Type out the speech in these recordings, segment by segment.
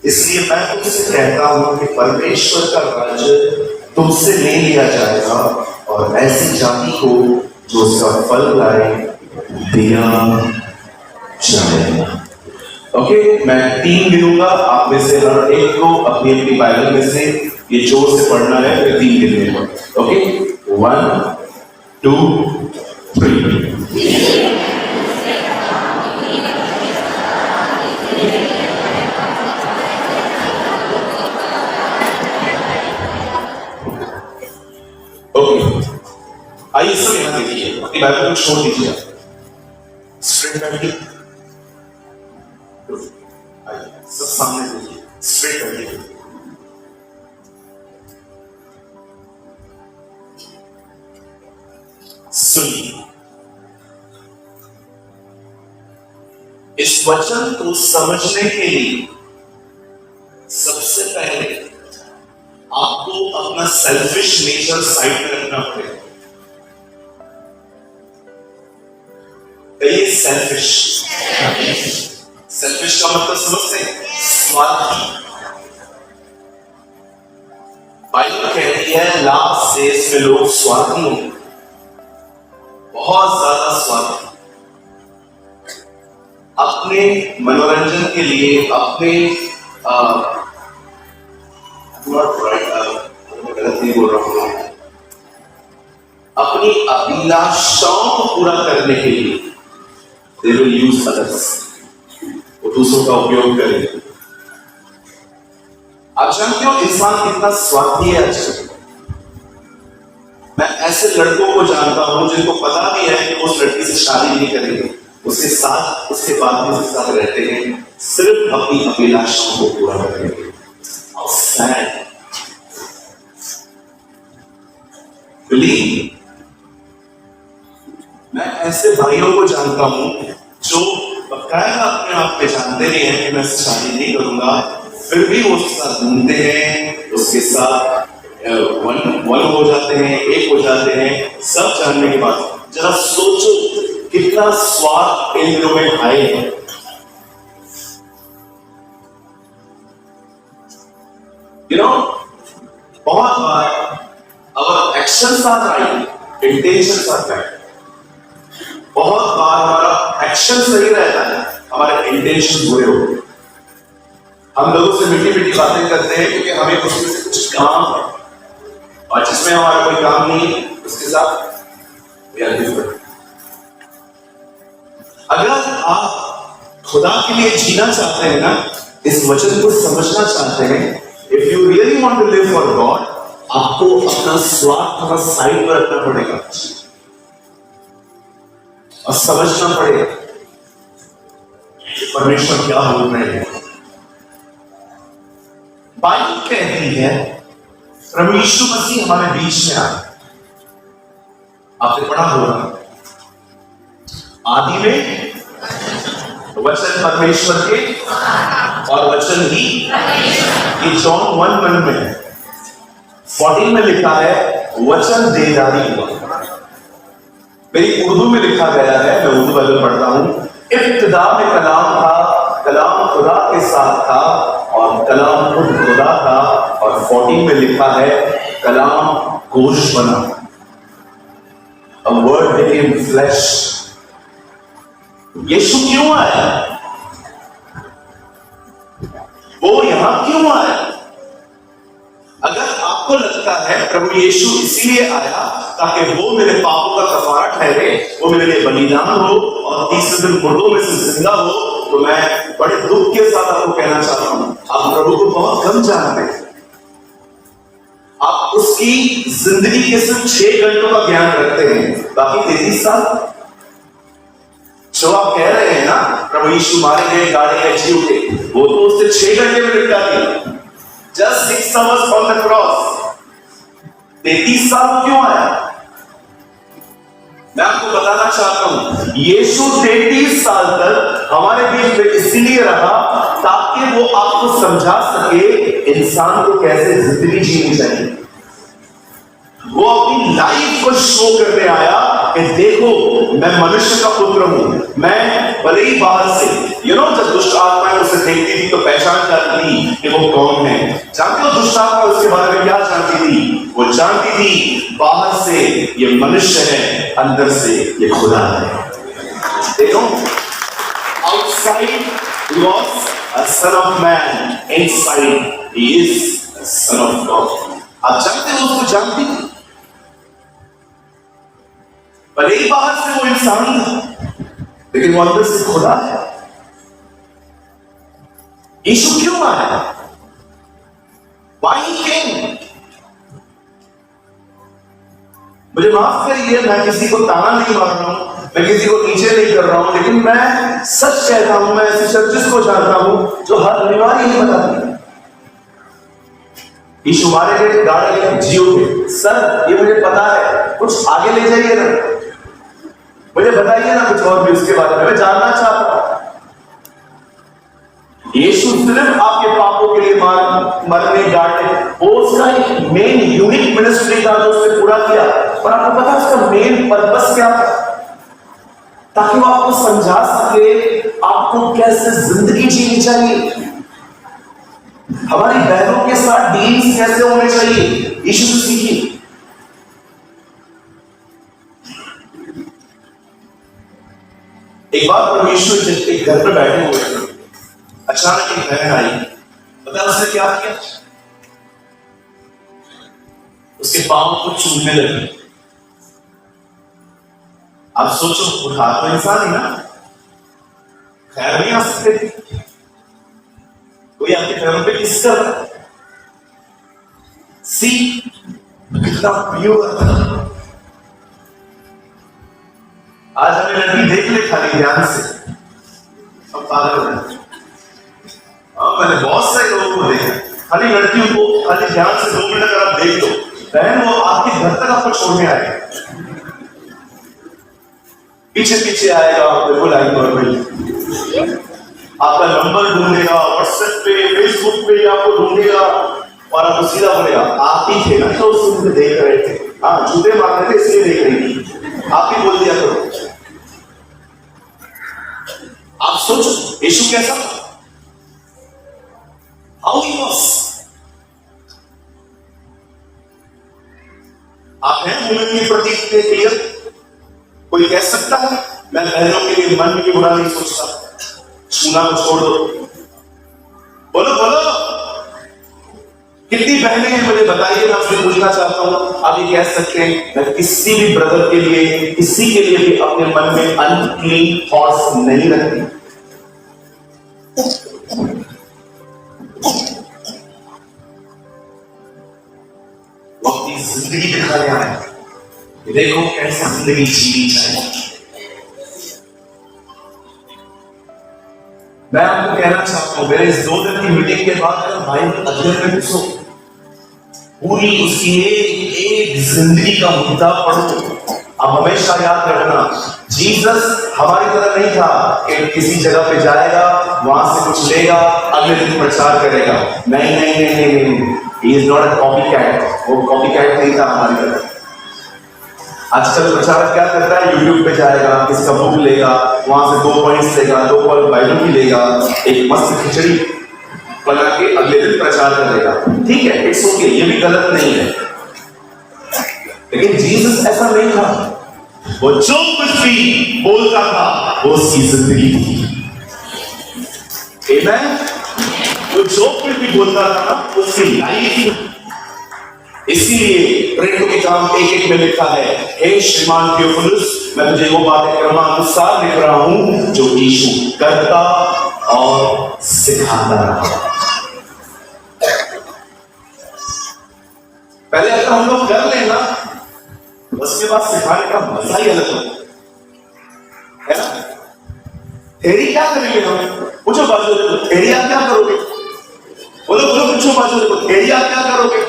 इसलिए मैं तुमसे कहता हूं कि परमेश्वर का राज्य तुमसे ले लिया जाएगा और ऐसी जाति को जो उसका फल लाए दिया जाएगा। ओके, मैं 3 गिनूंगा, आप में से हर एक को अपनी अपनी बाइबल में से ये जोर से पढ़ना है। मैं 3 गिनूंगा। ओके, 1 2 3। ओके, आइए सब यहां देखिए, अपनी बाइबल को छोड़ दीजिए, स्ट्रेट बैठिए, सब सामने देखिए, स्ट्रेट बैठिए। सुनिए, इस वचन को समझने के लिए सबसे पहले आपको अपना सेल्फिश नेचर साइड में रखना पड़ेगा। कहिए सेल्फिश। सेल्फिश का मतलब समझते हैं? स्वार्थी। बाइबल कहती है लास्ट डेज में लोग स्वार्थी होंगे, बहुत ज्यादा स्वार्थी, अपने मनोरंजन के लिए, अपने गलत नहीं बोल रहा हूं, अपनी अभिलाषाओं को पूरा करने के लिए they will use others, वो दूसरों का उपयोग करेंगे। आप जानते हो इंसान कितना स्वार्थी है आजकल। मैं ऐसे लड़कों को जानता हूं जिनको पता भी है कि वो उस लड़की से शादी नहीं करेंगे, उसके साथ, उसके बाद में उसके साथ रहते हैं सिर्फ अपनी अभिलाषाओं को पूरा करने के लिए। मैं ऐसे भाइयों को जानता हूं जो बकायदा अपने आप पे जानते नहीं है कि मैं शादी नहीं करूंगा, फिर भी वो उसके साथ घूमते हैं, उसके साथ वन हो जाते हैं, एक हो जाते हैं। सब जानने के बाद जरा सोचो कितना स्वार्थ इन दिनों में आए हैं। बहुत बार our actions are right, intentions are bad. बहुत बार हमारा एक्शन सही रहता है, हमारे इंटेंशन बुरे होते हैं। हम लोगों से मीठी मीठी बातें करते हैं क्योंकि हमें उसमें से कुछ काम है, और जिसमें हमारा कोई काम नहीं है उसके साथ अगर आप खुदा के लिए जीना चाहते हैं ना, इस वचन को समझना चाहते हैं, if you really want to live for God, आपको अपना स्वार्थ थोड़ा साइड पर रखना पड़ेगा और समझना पड़ेगा परमेश्वर क्या बोल रहे हैं। बाइबल कहती है प्रभु यीशु मसीह हमारे बीच में आए। आपने पढ़ा होगा आदि में वचन परमेश्वर के और वचन ही, ये जॉन 1:1 में 14 में लिखा है वचन देहधारी हुआ। मेरी उर्दू में लिखा गया है, मैं उर्दू बाइबल पढ़ता हूं, इब्तिदा में कलाम था, कलाम खुदा के साथ था और कलाम खुद खुदा था। और 14 में लिखा है कलाम गोश्त बना, a word became flesh। यीशु क्यों आया? वो यहां क्यों आया? अगर आपको लगता है प्रभु यीशु इसीलिए आया ताकि वो मेरे पापों का कफारा ठहरे, वो मेरे लिए बलिदान हो और तीसरे दिन मुर्दों में से जिंदा हो, तो मैं बड़े दुख के साथ आपको कहना चाहता हूं, आप प्रभु को बहुत कम जानते हैं। आप उसकी जिंदगी के सिर्फ 6 घंटों का ज्ञान रखते हैं, बाकी 33 साल जो आप कह रहे हैं ना प्रभु यीशु मारे गए, गाड़े गए, जी उठे, वो तो उससे 6 घंटे में निपटा दिया। Just 6 hours on the cross। 33 साल क्यों आया? मैं आपको बताना चाहता हूं, यीशु 33 साल तक हमारे बीच में इसलिए रहा ताकि वो आपको समझा सके इंसान को कैसे जिंदगी जीनी चाहिए। वो अपनी लाइफ को शो करने आया कि देखो मैं मनुष्य का पुत्र हूं, मैं भले ही बाहर से जब दुष्ट आत्माएं उसे देखती थी तो पहचान जाती थी कि वो कौन है। जानते हो दुष्ट आत्मा उसके बारे में क्या जानती थी? वो जानती थी बाहर से ये मनुष्य है, अंदर से ये खुदा है। देखो, outside he was a son of man, inside he is a son of God। आप जानते हो उसको जानती थी, भले ही बाहर से वो इंसान था लेकिन वो अंदर से खुदा है। यीशु क्यों आया? Why he came? मुझे माफ करिए, मैं किसी को ताना नहीं मार रहा हूं, मैं किसी को नीचे नहीं कर रहा हूं, लेकिन मैं सच कहता हूं। मैं ऐसी चर्चिस को जानता हूं जो हर रविवार यही बताती है यीशु मारे गए, गाड़े गए, जियोगे। सर ये मुझे पता है, कुछ आगे ले जाइए ना, मुझे बताइए ना कुछ और भी उसके बारे में, मैं जानना चाहता हूं। यीशु सिर्फ आपके पापों के लिए मरने गाड़ने, वो उसका एक मेन यूनिक मिनिस्ट्री था जो उसने पूरा किया। और आपको पता है उसका मेन पर्पस क्या था? ताकि वो आपको समझा सके आपको कैसे जिंदगी जीनी चाहिए, हमारी बहनों के साथ डील्स कैसे होने चाहिए। यीशु से सीखिए। एक बार प्रभु यीशु एक घर पर बैठे हुए थे, अचानक एक बहन आई। पता है उसने क्या किया? उसके पांव को चूमने लगी। आप सोचो, उठा तो इंसान ही ना, खैर नहीं आ सकते थे, कोई आपके पैरों पे किस कर रहा है? सी कितना प्योर था। आज हमें लड़की देख ले खाली ध्यान से, अब पागल हो रहे। मैंने बहुत सारे लोगों को देखा, खाली लड़कियों को खाली ध्यान से 2 मिनट अगर आप देख लो, बहन वो आपके घर तक आपको छोड़ने आएगा, पीछे पीछे आएगा, बिल्कुल आई नॉर्मल, आपका नंबर ढूंढेगा, व्हाट्सएप पे, फेसबुक पे आपको ढूंढेगा और आपको सीधा बोलेगा आप ही थे ना तो उसको देख रहे थे, हाँ जूते मार रहे थे इसलिए देख रही थी, आप ही बोल दिया करो। आप सोचो यीशु कैसा था? How he was? आप हैं वुमेन के प्रति इतने क्लियर? कोई कह सकता है मैं बहनों के लिए मन में बुरा नहीं सोचता, छूना को छोड़ दो। बोलो बोलो, कितनी बहनें हैं मुझे बताइए, मैं आपसे पूछना चाहता हूं। आप ये कह सकते हैं मैं किसी भी ब्रदर के लिए, किसी के लिए भी अपने मन में अनक्लीन थॉट्स नहीं रखती। वो अपनी जिंदगी दिखाने आए, देखो कैसे जिंदगी जीनी चाहिए। मैं आपको कहना चाहता हूं, मेरे इस 2 दिन की मीटिंग के बाद अगर भाई अध्ययन में घुसो, पूरी उसकी एक जिंदगी का मुद्दा पढ़ो। अब हमेशा याद रखना, जीसस हमारी तरह नहीं था कि किसी जगह पे जाएगा, वहां से कुछ लेगा, अगले दिन प्रचार करेगा। नहीं नहीं नहीं नहीं नहीं, he is not a copy cat. वो कॉपी कैट नहीं था हमारी तरह। आजकल प्रचारक क्या करता है, यूट्यूब पे जाएगा, किसका बुक लेगा, वहां से 2 पॉइंट्स लेगा, 2 पॉइंट बाइबल की लेगा, एक मस्त खिचड़ी बना के अगले दिन प्रचार करेगा। ठीक है, इट्स ओके, ये भी गलत नहीं है, लेकिन जीसस ऐसा नहीं था। वो जो कुछ भी बोलता था वो उसकी जिंदगी थी। आमेन। वो जो कुछ भी बोलता था ना उसकी लाइफ थी। इसीलिए प्रेरितों के काम 1:1 में लिखा है, हे श्रीमान थियोफिलुस, मैं तुझे वो बातें क्रमानुसार लिख रहा हूं जो यीशु करता और सिखाता रहा। पहले अगर हम लोग कर लेना, उसके बाद सिखाने का मजा ही अलग है ना। थेरी क्या करेंगे हम? पूछो बाजू देखो, थेरी आप क्या करोगे? बोलो बोलो, पूछो बाजू देखो, थेरी आप क्या करोगे?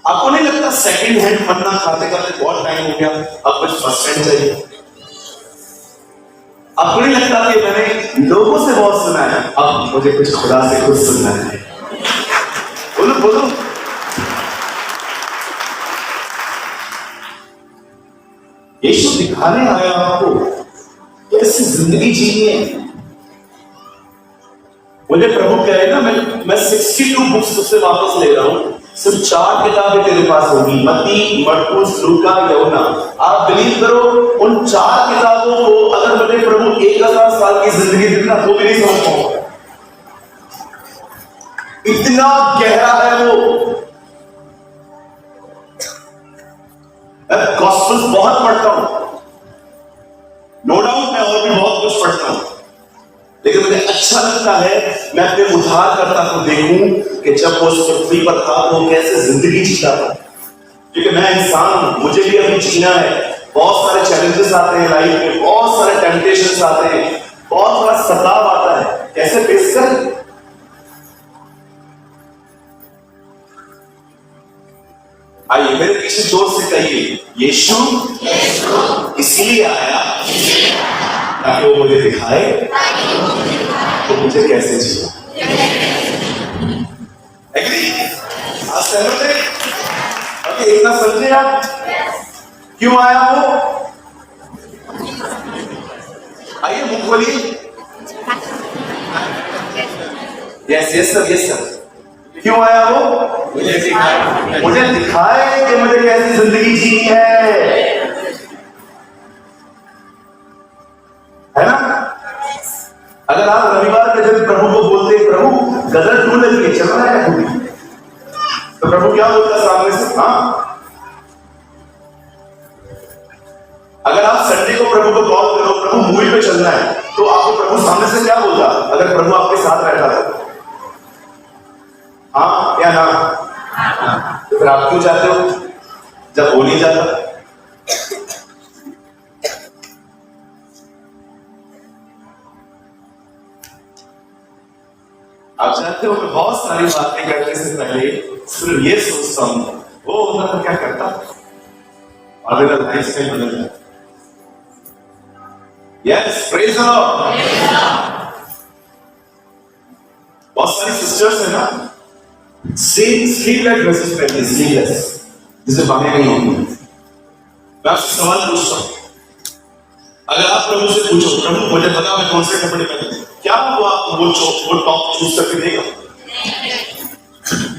आपको नहीं लगता सेकंड हैंड बनना खाते खाते बहुत टाइम हो गया, अब कुछ फर्स्ट हैंड चाहिए? आपको नहीं लगता कि मैंने लोगों से बहुत सुना है, अब मुझे कुछ खुदा से कुछ सुनना है? बोलो बोलो, यीशु दिखाने आया आपको कैसी जिंदगी जीनी है। मुझे प्रभु कहे ना, मैं 62 बुक्स तुझसे वापस ले रहा हूं, सिर्फ 4 किताबें तेरे पास होगी, मत्ती, मरकुस, लूका, यूहन्ना। आप बिलीव करो, उन 4 किताबों को अगर मुझे प्रभु 1000 साल की जिंदगी देना तो भी नहीं समझ पाऊंगा। इतना गहरा है वो। मैं गॉस्पेल्स बहुत पढ़ता हूं, नो डाउट मैं और भी बहुत कुछ पढ़ता हूं, लेकिन मुझे अच्छा लगता है मैं अपने उद्धारकर्ता को देखूं कि जब वो उस पृथ्वी पर था वो कैसे जिंदगी जीता था। क्योंकि मैं इंसान हूं, मुझे भी अभी जीना है। बहुत सारे चैलेंजेस आते हैं लाइफ में, बहुत सारे टेम्पटेशंस आते हैं, बहुत सारा सताव आता है, कैसे फेस करें। आइए मेरे पीछे जोर से कहिए, यीशु इसलिए आया ताकि वो मुझे दिखाए तो मुझे कैसे जिया। एग्री? आप सहमत हैं? अभी इतना समझे आप क्यों आया वो? आइए मुख खोलिए। Yes yes sir, yes sir. क्यों आया वो? मुझे दिखाए कि मुझे कैसी जिंदगी जीनी है ना? अगर आप रविवार के दिन प्रभु को बोलते, प्रभु गदर क्यों लगी, चल रहा है खूबी, तो प्रभु क्या बोलता सामने से? हाँ। अगर आप संडे को प्रभु को कॉल करो, प्रभु मूवी पे चलना है, तो आपको प्रभु सामने से क्या बोलता अगर प्रभु आपके साथ रहता था? हाँ या ना? तो फिर आप क्यों जाते हो जब वो नहीं जाता? आप जानते हो मैं बहुत सारी बातें करने से पहले सिर्फ ये सोचता हूं वो होता तो क्या करता, और मेरा लाइफ स्टाइल बदल जाता। Yes, praise the Lord. बहुत सारी सिस्टर्स है ना, स्लीवलेस ड्रेसेस पहनती, स्लीवलेस, जिसे बाहें नहीं होती। मैं आपसे सवाल पूछता हूं, अगर आप प्रभु से पूछो, प्रभु मुझे पता मैं कौन से कपड़े पहनूं, क्या वो आप वो टॉप चूज करके देगा?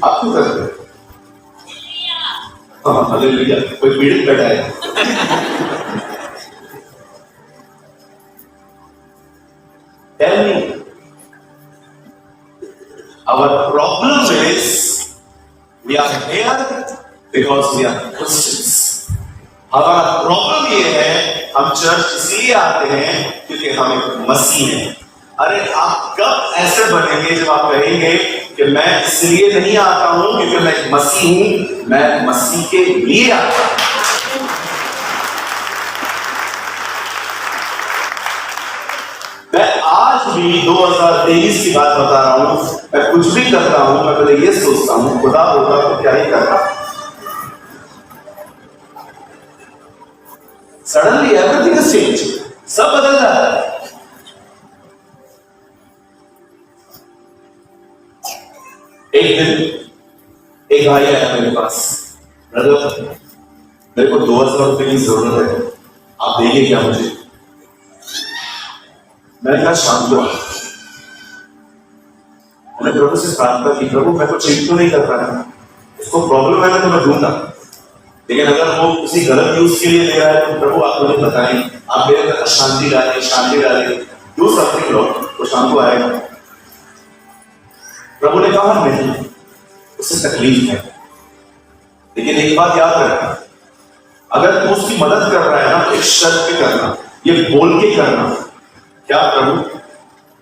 आप क्यों करते हैं? हाँ हालेलुया, कोई पीड़ित बैठा है। Tell me, our problem is we are here because we are Christians. हमारा प्रॉब्लम ये है हम चर्च इसलिए आते हैं क्योंकि हम एक मसीह हैं। अरे आप कब ऐसे बनेंगे जब आप कहेंगे कि मैं इसलिए नहीं आता हूं क्योंकि मैं एक मसीह हूं, मैं मसीह के लिए आता हूं। मैं आज भी 2023 की बात बता रहा हूं, मैं कुछ भी कर रहा हूं मैं पहले ये सोचता हूं खुदा होता तो क्या ही करता। सडनली एवरीथिंग इज चेंज, सब बदल जाता है। एक दिन एक भाई आया मेरे पास, ब्रदर मेरे को 2000 रुपए की जरूरत है, आप देंगे क्या मुझे? मैंने कहा शांत हो। मैंने प्रभु से प्रार्थना की, प्रभु मैं को चेक तो नहीं कर रहा है, उसको प्रॉब्लम है ना तो मैं दूंगा, लेकिन अगर वो किसी गलत यूज के लिए ले रहा है तो प्रभु आप मुझे बताएं, आप मेरे अंदर शांति डालें, डू समथिंग लॉर्ड, तो शांत आएगा। प्रभु ने कहा नहीं, उससे तकलीफ है, लेकिन एक बात याद रखना, अगर तू उसकी मदद कर रहा है ना तो एक शर्त पे करना, ये बोल के करना। क्या प्रभु?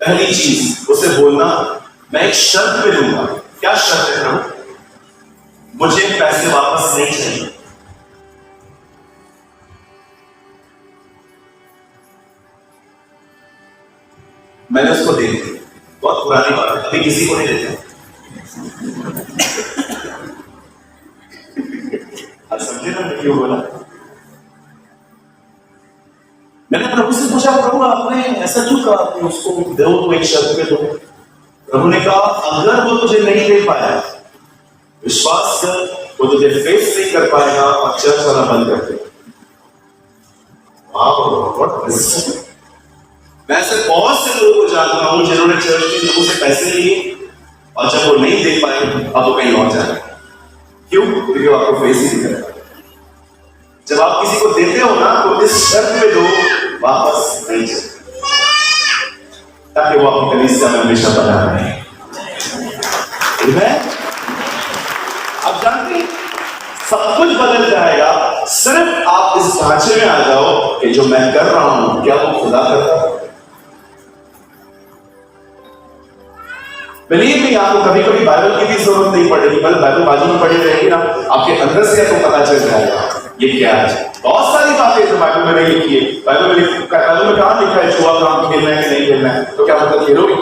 पहली चीज उसे बोलना मैं एक शर्त पे दूंगा। क्या शर्त है प्रभु? मुझे पैसे वापस नहीं चाहिए। मैंने उसको दे दिया, बहुत पुरानी बात है, अभी किसी को नहीं देते। आप समझे ना मैं क्यों बोला? मैंने प्रभु से पूछा, प्रभु आपने ऐसा क्यों कहा कि उसको दो तो एक शर्त पे दो? प्रभु ने कहा अगर वो तुझे नहीं दे पाया, विश्वास कर वो तुझे फेस नहीं कर पाएगा और चर्च आना बंद कर दे। मैं ऐसे बहुत से लोगों को जानता हूं जिन्होंने चर्च के लोगों से पैसे लिए और जब वो नहीं दे पाए अब वो कहीं और जा रहे हैं। क्यों? क्योंकि वो आपको फेस ही नहीं कर रहा। जब आप किसी को देते हो ना तो इस शर्त में दो, वापस नहीं चले, ताकि वो अपनी कलीसिया में हमेशा बना रहे। अब जानते हैं सब कुछ बदल जाएगा, सिर्फ आप इस ढांचे में आ जाओ कि जो मैं कर रहा हूं क्या वो खुदा करता है। बिलीव मी, आपको कभी कभी बाइबल की भी जरूरत नहीं पड़ेगी, बल्कि बाइबल बाजू में पड़ी रहेगी ना, आपके अंदर से आपको पता चल जाएगा ये क्या है। बहुत सारी बातें जो बाइबल में नहीं लिखी है। बाइबल में कहां लिखा है जुआ काम खेलना है कि नहीं खेलना है, तो क्या मतलब खेलोगे?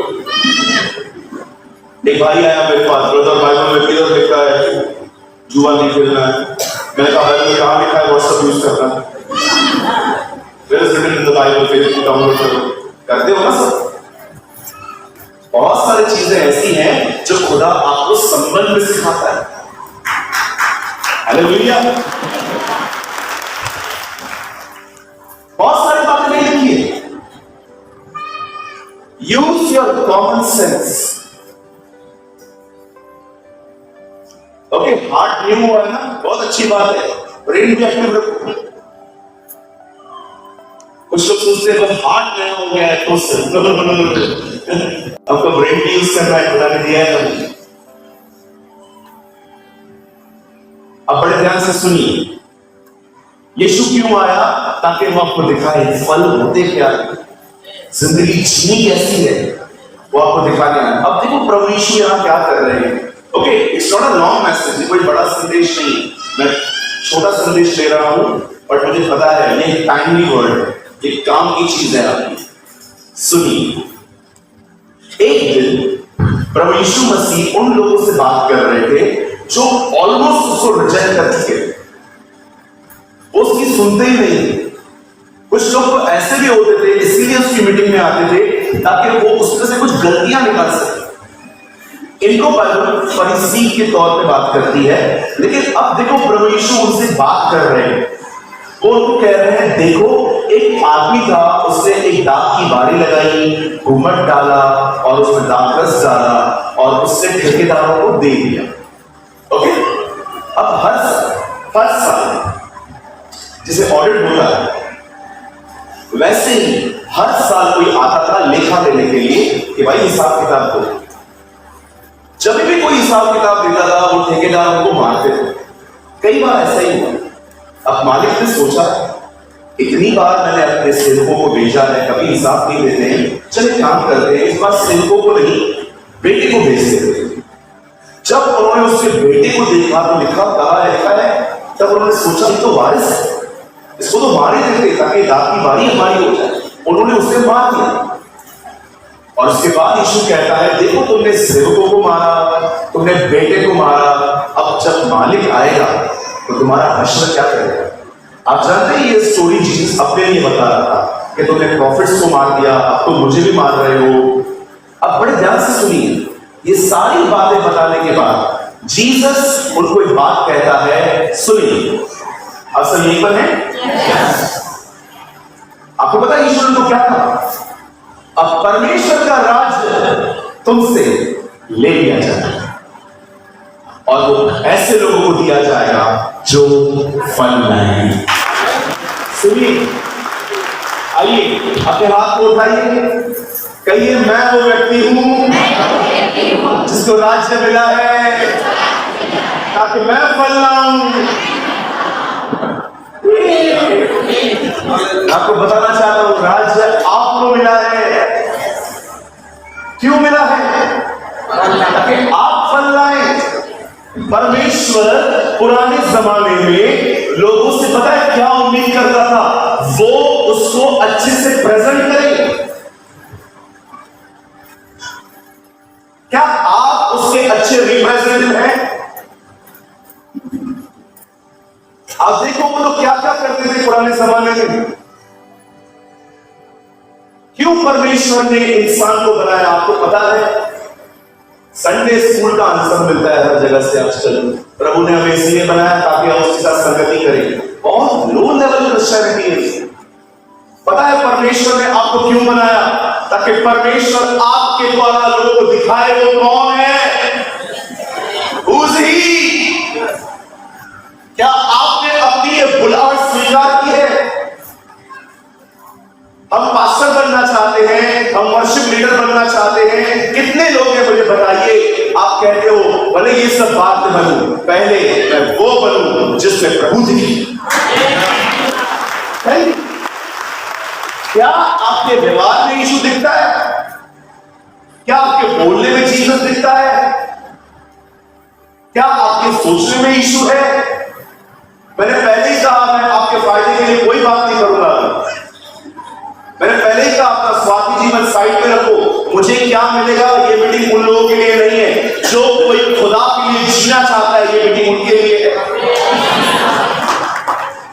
एक भाई आया मेरे पास, ब्रदर बाइबल में किधर लिखा है जुआ नहीं खेलना है? मैंने कहा बाइबल में कहां लिखा है व्हाट्सएप यूज करना है? Where is written in the Bible, Facebook download करो, करते हो ना सब। बहुत सारी चीजें ऐसी हैं जो खुदा आपको संबंध में सिखाता है। हालेलुया। बहुत सारी बातें नहीं लिखी है। Use your common sense. Okay, heart new हुआ है ना, बहुत अच्छी बात है, ब्रेन भी एक्टिव रखो। कुछ लोग सोचते हैं बस हार्ट नया हो गया है तो आपको ब्रेन भी यूज करना है, खुदा ने दिया है। अब बड़े ध्यान से सुनिए, यीशु क्यों आया? ताकि वो आपको दिखाए फल होते क्या, जिंदगी जीनी कैसी है, वो आपको दिखाने आया। अब देखो प्रभु यीशु यहां क्या कर रहे हैं। Okay, it's not a long message, कोई बड़ा संदेश नहीं, मैं छोटा संदेश ले रहा हूं, बट मुझे पता है ये टाइमली वर्ड है, ये काम की चीज है आपकी। सुनिए, एक दिन प्रभु यीशु मसीह उन लोगों से बात कर रहे थे जो ऑलमोस्ट उसको रिजेक्ट कर चुके, वो उसकी सुनते ही नहीं। कुछ लोग तो ऐसे भी होते थे, इसीलिए उसकी मीटिंग में आते थे ताकि वो उसमें से कुछ गलतियां निकाल सके। इनको बाइबल फरीसी के तौर पे बात करती है, लेकिन अब देखो प्रभु यीशु उनसे बात कर रहे हैं। वो उनको कह रहे हैं, देखो एक आदमी था, उसने एक दाग की बारी लगाई, घूमट डाला और उसमें दाग रस डाला और उसने ठेकेदारों को दे दिया। ओके, अब हर साल जिसे ऑडिट होता है, वैसे ही हर साल कोई आता था लेखा देने के लिए कि भाई हिसाब किताब दो। जब भी कोई हिसाब किताब देता था वो ठेकेदारों को मारते थे। कई बार ऐसा ही हुआ। अब मालिक ने सोचा, इतनी बार मैंने अपने सेवकों को भेजा है, कभी हिसाब नहीं देते हैं, चले काम करते हैं, इस बार सेवकों को नहीं बेटे को भेज देते। जब उन्होंने उसके बेटे को देखा तो लिखा है, तब उन्होंने सोचा ये तो वारिस है, इसको तो मार ही देते ताकि दाग की बारी हमारी हो जाए। उन्होंने उसे मार दिया। और उसके बाद यीशु कहता है, देखो तुमने सेवकों को मारा, तुमने बेटे को मारा, अब जब मालिक आएगा तो तुम्हारा हश्र क्या करेगा? आप जानते हैं ये स्टोरी जीसस अपने लिए बता रहा था कि तुमने प्रॉफिट्स को मार दिया, अब तो मुझे भी मार रहे हो। अब बड़े ध्यान से सुनिए, ये सारी बातें बताने के बाद जीसस उनको एक बात कहता है, सुनिए। अब सब यहीं पर है? आपको पता है ईश्वर को क्या कहा? अब परमेश्वर का राज्य तुमसे ले लिया जाएगा और वो ऐसे लोगों को दिया जाएगा जो फल लाएंगे। सुनिए, आइए अपने हाथ को उठाइए, कहिए मैं वो व्यक्ति हूं जिसको राज्य मिला है ताकि मैं फल लाऊं। आपको बताना चाहता हूं, राज्य आपको मिला है। क्यों मिला है? ताकि आप फल लाएं। परमेश्वर पुराने जमाने में लोगों से पता है क्या उम्मीद करता था? वो उसको अच्छे से प्रेजेंट करे। क्या आप उसके अच्छे रिप्रेजेंटेटिव हैं? आप देखो वो लोग क्या क्या करते थे पुराने जमाने में। क्यों परमेश्वर ने इंसान को बनाया आपको पता है? संडे स्कूल का आंसर मिलता है हर जगह से आजकल। प्रभु ने हमें इसलिए बनाया ताकि हम उसके साथ संगति करें। बहुत लो लेवल क्रिश्चियनिटी है। पता है परमेश्वर ने आपको क्यों बनाया? ताकि परमेश्वर आपके द्वारा लोगों को दिखाए वो कौन है। Who's he? क्या आपने अपनी ये बुलाहट स्वीकार की है? हम पास्टर बनना चाहते हैं, हम वर्शिप लीडर बनना चाहते हैं। कितने लोग हैं मुझे बताइए, आप कहते हो भले ये सब बात में बनूं, पहले मैं वो बनूं जिसमें प्रभु दिखे। क्या आपके व्यवहार में यीशु दिखता है? क्या आपके बोलने में जीसस दिखता है? क्या आपके सोचने में यीशु है? मैंने पहले ही कहा, मैं आपके फायदे के लिए कोई बात नहीं करूंगा। मैंने पहले ही कहा, अपना स्वार्थी जीवन साइड में रखो। मुझे क्या मिलेगा, ये मीटिंग उन लोगों के लिए नहीं है। जो कोई खुदा के लिए जीना चाहता है, ये मीटिंग उनके लिए है।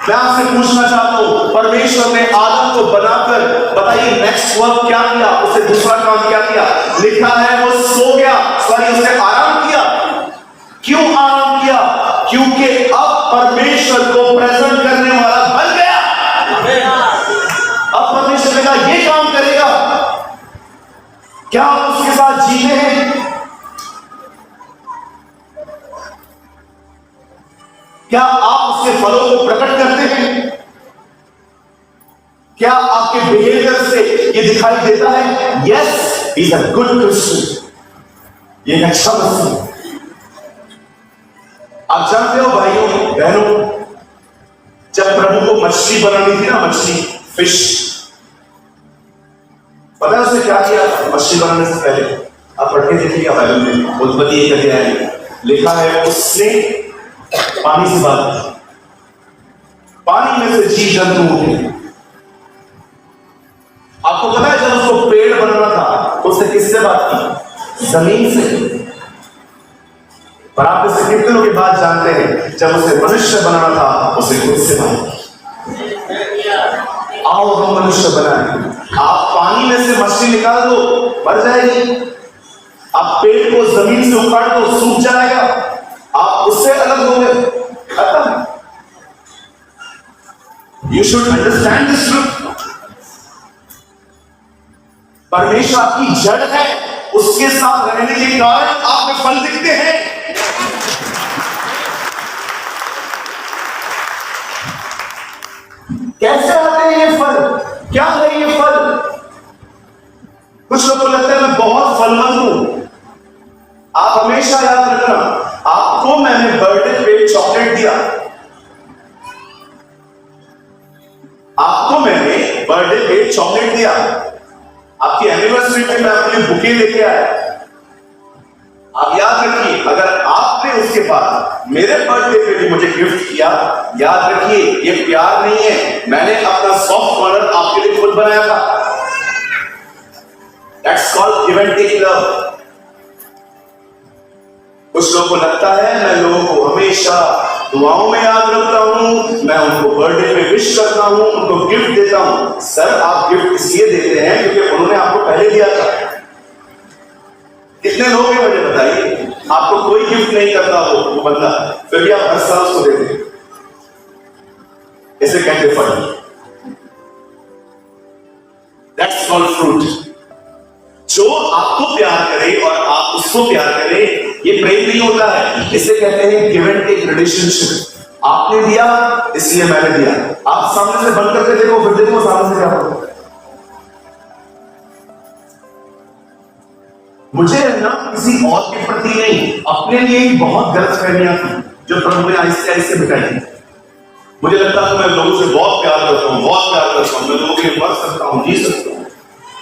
मैं आपसे पूछना चाहता हूं, परमेश्वर ने आदम को बनाकर, बताइए नेक्स्ट वर्क क्या किया? उससे दूसरा काम क्या किया? लिखा है वो सो गया, सॉरी उसने आराम किया। क्यों आराम किया? क्योंकि अब परमेश्वर को प्रेजेंट करने वाला बन गया। अब परमेश्वर ने कहा ये काम करेगा। क्या आप उसके साथ जीते हैं? क्या आप उसके फलों को प्रकट करते हैं? क्या आपके बिहेवियर से ये दिखाई देता है? Yes, he is a good Christian, ये एक अच्छा मसीह। आप जानते हो भाइयों बहनों, जब प्रभु को मछली बनानी थी ना, मछली, फिश, पता है उसने क्या किया? मछली बनाने से पहले आप पढ़ के देखिएगा बाइबल में, उत्पत्ति 1 अध्याय लिखा है, उसने पानी से बात की, पानी में से जीव जंतु उठे। आपको पता है जब उसको पेड़ बनाना था तो उसने किससे बात की? जमीन से। पर आप इससे कितने लोग की बात जानते हैं, जब उसे मनुष्य बनाना था उसे खुद से बात की, आओ हम मनुष्य बनाए। आप पानी में से मछली निकाल दो, मर जाएगी। आप पेड़ को जमीन से उखाड़ दो, सूख जाएगा। आप उससे अलग हो गए, खत्म। You should understand this truth. परमेश्वर आपकी जड़ है, उसके साथ रहने के कारण आप में फल दिखते हैं। कैसे आते हैं ये फल? क्या है ये फल? कुछ लोगों को लगता है मैं बहुत फलवंत हूं। आप हमेशा याद रखना, आपको मैंने बर्थडे पे चॉकलेट दिया, आपको मैंने बर्थडे पे चॉकलेट दिया, आपकी एनिवर्सरी पे मैं आपके लिए बुके लेके आया। आप याद रखिए, अगर आपने उसके बाद मेरे बर्थडे पे भी मुझे गिफ्ट किया, याद रखिए ये प्यार नहीं है, मैंने अपना सॉफ्ट कॉर्नर आपके लिए खुद बनाया था। That's called give and take love। कुछ लोगों को लगता है मैं लोगों को हमेशा दुआओं में याद रखता हूं, मैं उनको बर्थडे पे विश करता हूं, उनको गिफ्ट देता हूं। सर आप गिफ्ट इसलिए देते हैं क्योंकि उन्होंने आपको पहले दिया था। कितने लोग हैं मुझे बताइए, आपको कोई गिफ्ट नहीं करता वो बंदा, फिर भी आप हर साल उसको देते हैं। इसे कहते फल। That's called fruit। जो आपको प्यार करे और आप उसको प्यार करें, ये प्रेम नहीं होता है। इसे कहते हैं गिव एंड टेक रिलेशनशिप। आपने दिया इसलिए मैंने दिया। आप सामने से बंद करके देखो, फिर देखो सामने से क्या होता है। मुझे ना किसी और के प्रति नहीं, अपने लिए ही बहुत गलतफहमियां थी जो प्रभु ने आहिस्ते आहिस्ते मिटाई। मुझे लगता था मैं लोगों से बहुत प्यार करता हूँ, बहुत प्यार करता हूँ, मैं लोगों के लिए मर सकता हूँ, जी सकता हूँ।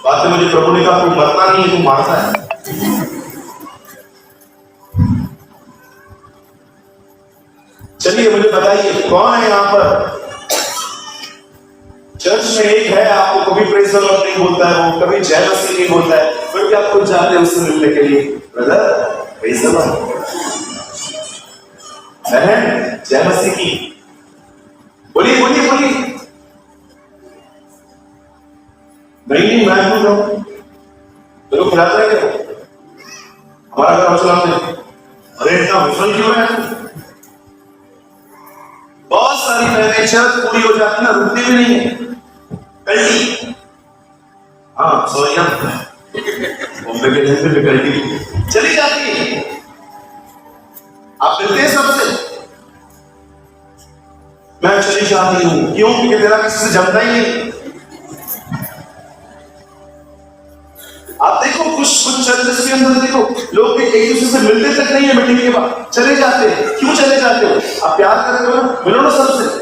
बाद में मुझे प्रभु ने कहा तू मरता नहीं है, तू मारता है। चलिए मुझे बताइए कौन है यहां पर? चर्च में एक है, आपको कभी प्रेज़ द लॉर्ड नहीं बोलता है, वो कभी जय मसीह नहीं बोलता है, फिर भी आप खुद जाते हैं उससे मिलने के लिए। ब्रदर प्रेज़ द लॉर्ड, बहन जय मसीह की, बोलिए बोलिए बोलिए। नहीं मैं बोल रहा हूं, तो खिलाता है क्या? हमारा घर हम चलाते हैं। अरे इतना विफल क्यों है? बहुत सारी बहनें चर्च पूरी हो जाती है, रुकती भी नहीं है। कल्टी, हाँ सॉरी बॉम्बे के जैसे पे कल्टी चली जाती है। आप मिलते हैं सबसे, मैं चली जाती हूं, क्यों? क्योंकि तेरा किसी से जमता ही नहीं। आप देखो कुछ चर्चेस के अंदर देखो लोग एक दूसरे से मिलते तक नहीं है, मीटिंग के बाद चले जाते हैं। क्यों चले जाते हो? आप प्यार करते हो, मिलो ना सबसे।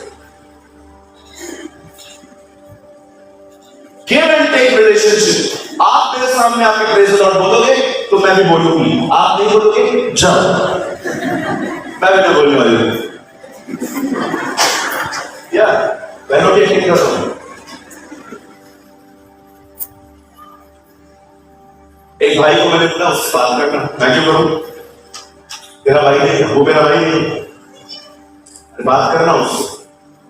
Give and take relationship. आप मेरे सामने आके प्रेज द लॉर्ड बोलोगे तो मैं भी बोलूंगी, आप नहीं बोलोगे जाओ, मैं भी नहीं बोलने वाली हूं। या बहनों की एक करो, एक भाई को मैंने बोला उससे बात करना, मैं क्यों करूं? तेरा भाई नहीं, वो मेरा भाई नहीं, बात करना उससे।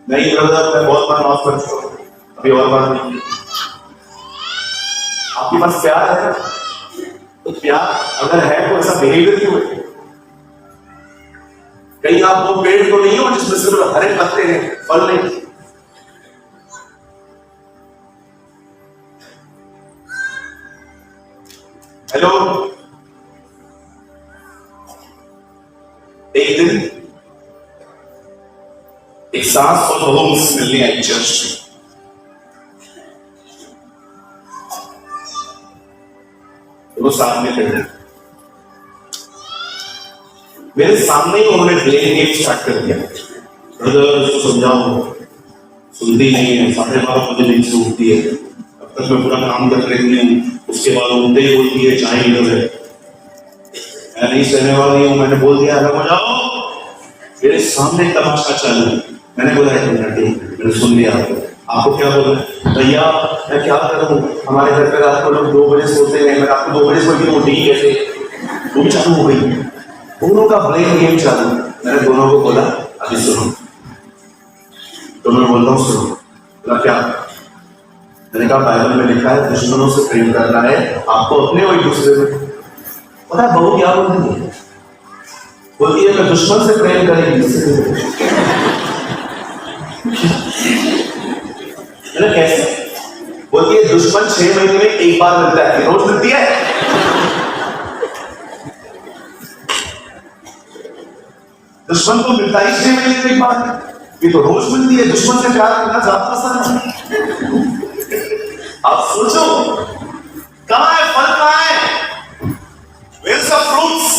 नहीं ब्रदर, मैं बहुत बार माफ कर चुका हूं, अभी और बात नहीं। आपके पास प्यार है ना, तो प्यार अगर है तो ऐसा बिहेवियर क्यों है? कहीं आप वो पेड़ तो नहीं हो जिसमें सिर्फ हरे पत्ते हैं, फल नहीं। हेलो, एक दिन एक सास और बहू मुझसे मिलने आई चर्च में। वो साथ में खड़े, मेरे सामने ही उन्होंने ब्लेम गेम स्टार्ट कर दिया। ब्रदर उसको समझाओ, सुनती नहीं है, 12:30 बजे नींद से उठती है, अब तक मैं पूरा काम कर रही हूँ, उसके बाद उठते ही बोलती है चाय इधर है, मैं नहीं सहने वाली हूँ। मैंने बोल दिया अलग हो जाओ। मेरे सामने तमाशा चालू, मैंने बोला मैंने सुन लिया। आपको क्या बोला? भैया मैं क्या करूं, हमारे घर पे रात को लोग 2 बजे सोते हैं, मैं रात को 2 बजे सोती हूँ, उठी कैसे? वो भी चालू हो गई, दोनों का ब्लेम गेम चालू। मैंने दोनों को बोला अभी सुनो, तो मैं बोलता हूँ सुनो। बोला क्या? मैंने कहा बाइबल में लिखा है दुश्मनों से प्रेम करना है, आपको अपने और एक दूसरे में। पता है बहू क्या बोलती है? बोलती है मैं दुश्मन से प्रेम करेगी। कैसे? बोलती है दुश्मन 6 महीने में एक बार मिलता है, रोज मिलती है। दुश्मन को मिलता ही 6 महीने में एक बार, ये तो रोज मिलती है। दुश्मन से प्यार करना ज्यादा पसंद है। आप सोचो कहां है फल, कहां है? Where's the fruits?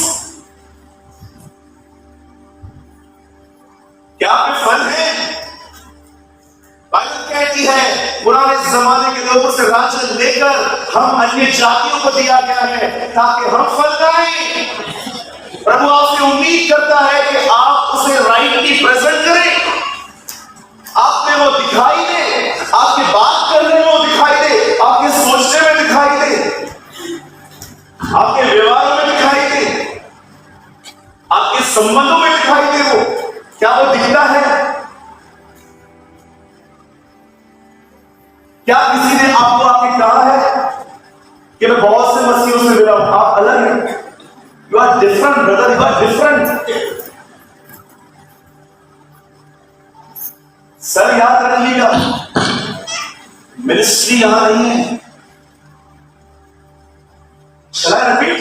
क्या पे फल है? बाइबल कहती है पुराने जमाने के लोगों से राशन लेकर हम अन्य जातियों को दिया गया है ताकि हम फल लाएं। प्रभु आपसे उम्मीद करता है कि आप उसे राइटली प्रेजेंट करें, आप में वो दिखाई दे, आपके बात करने में वो दिखाई दे, आपके सोचने में दिखाई दे, आपके व्यवहार में दिखाई दे, आपके संबंधों में दिखाई दे। वो क्या वो दिखता है? क्या किसी ने आपको आके कहा है कि मैं बहुत से मसीहों से मिला हूं, आप अलग हैं? You are different brother, you are different. Sir याद रखिएगा, मिनिस्ट्री यहां नहीं है। Shall I repeat?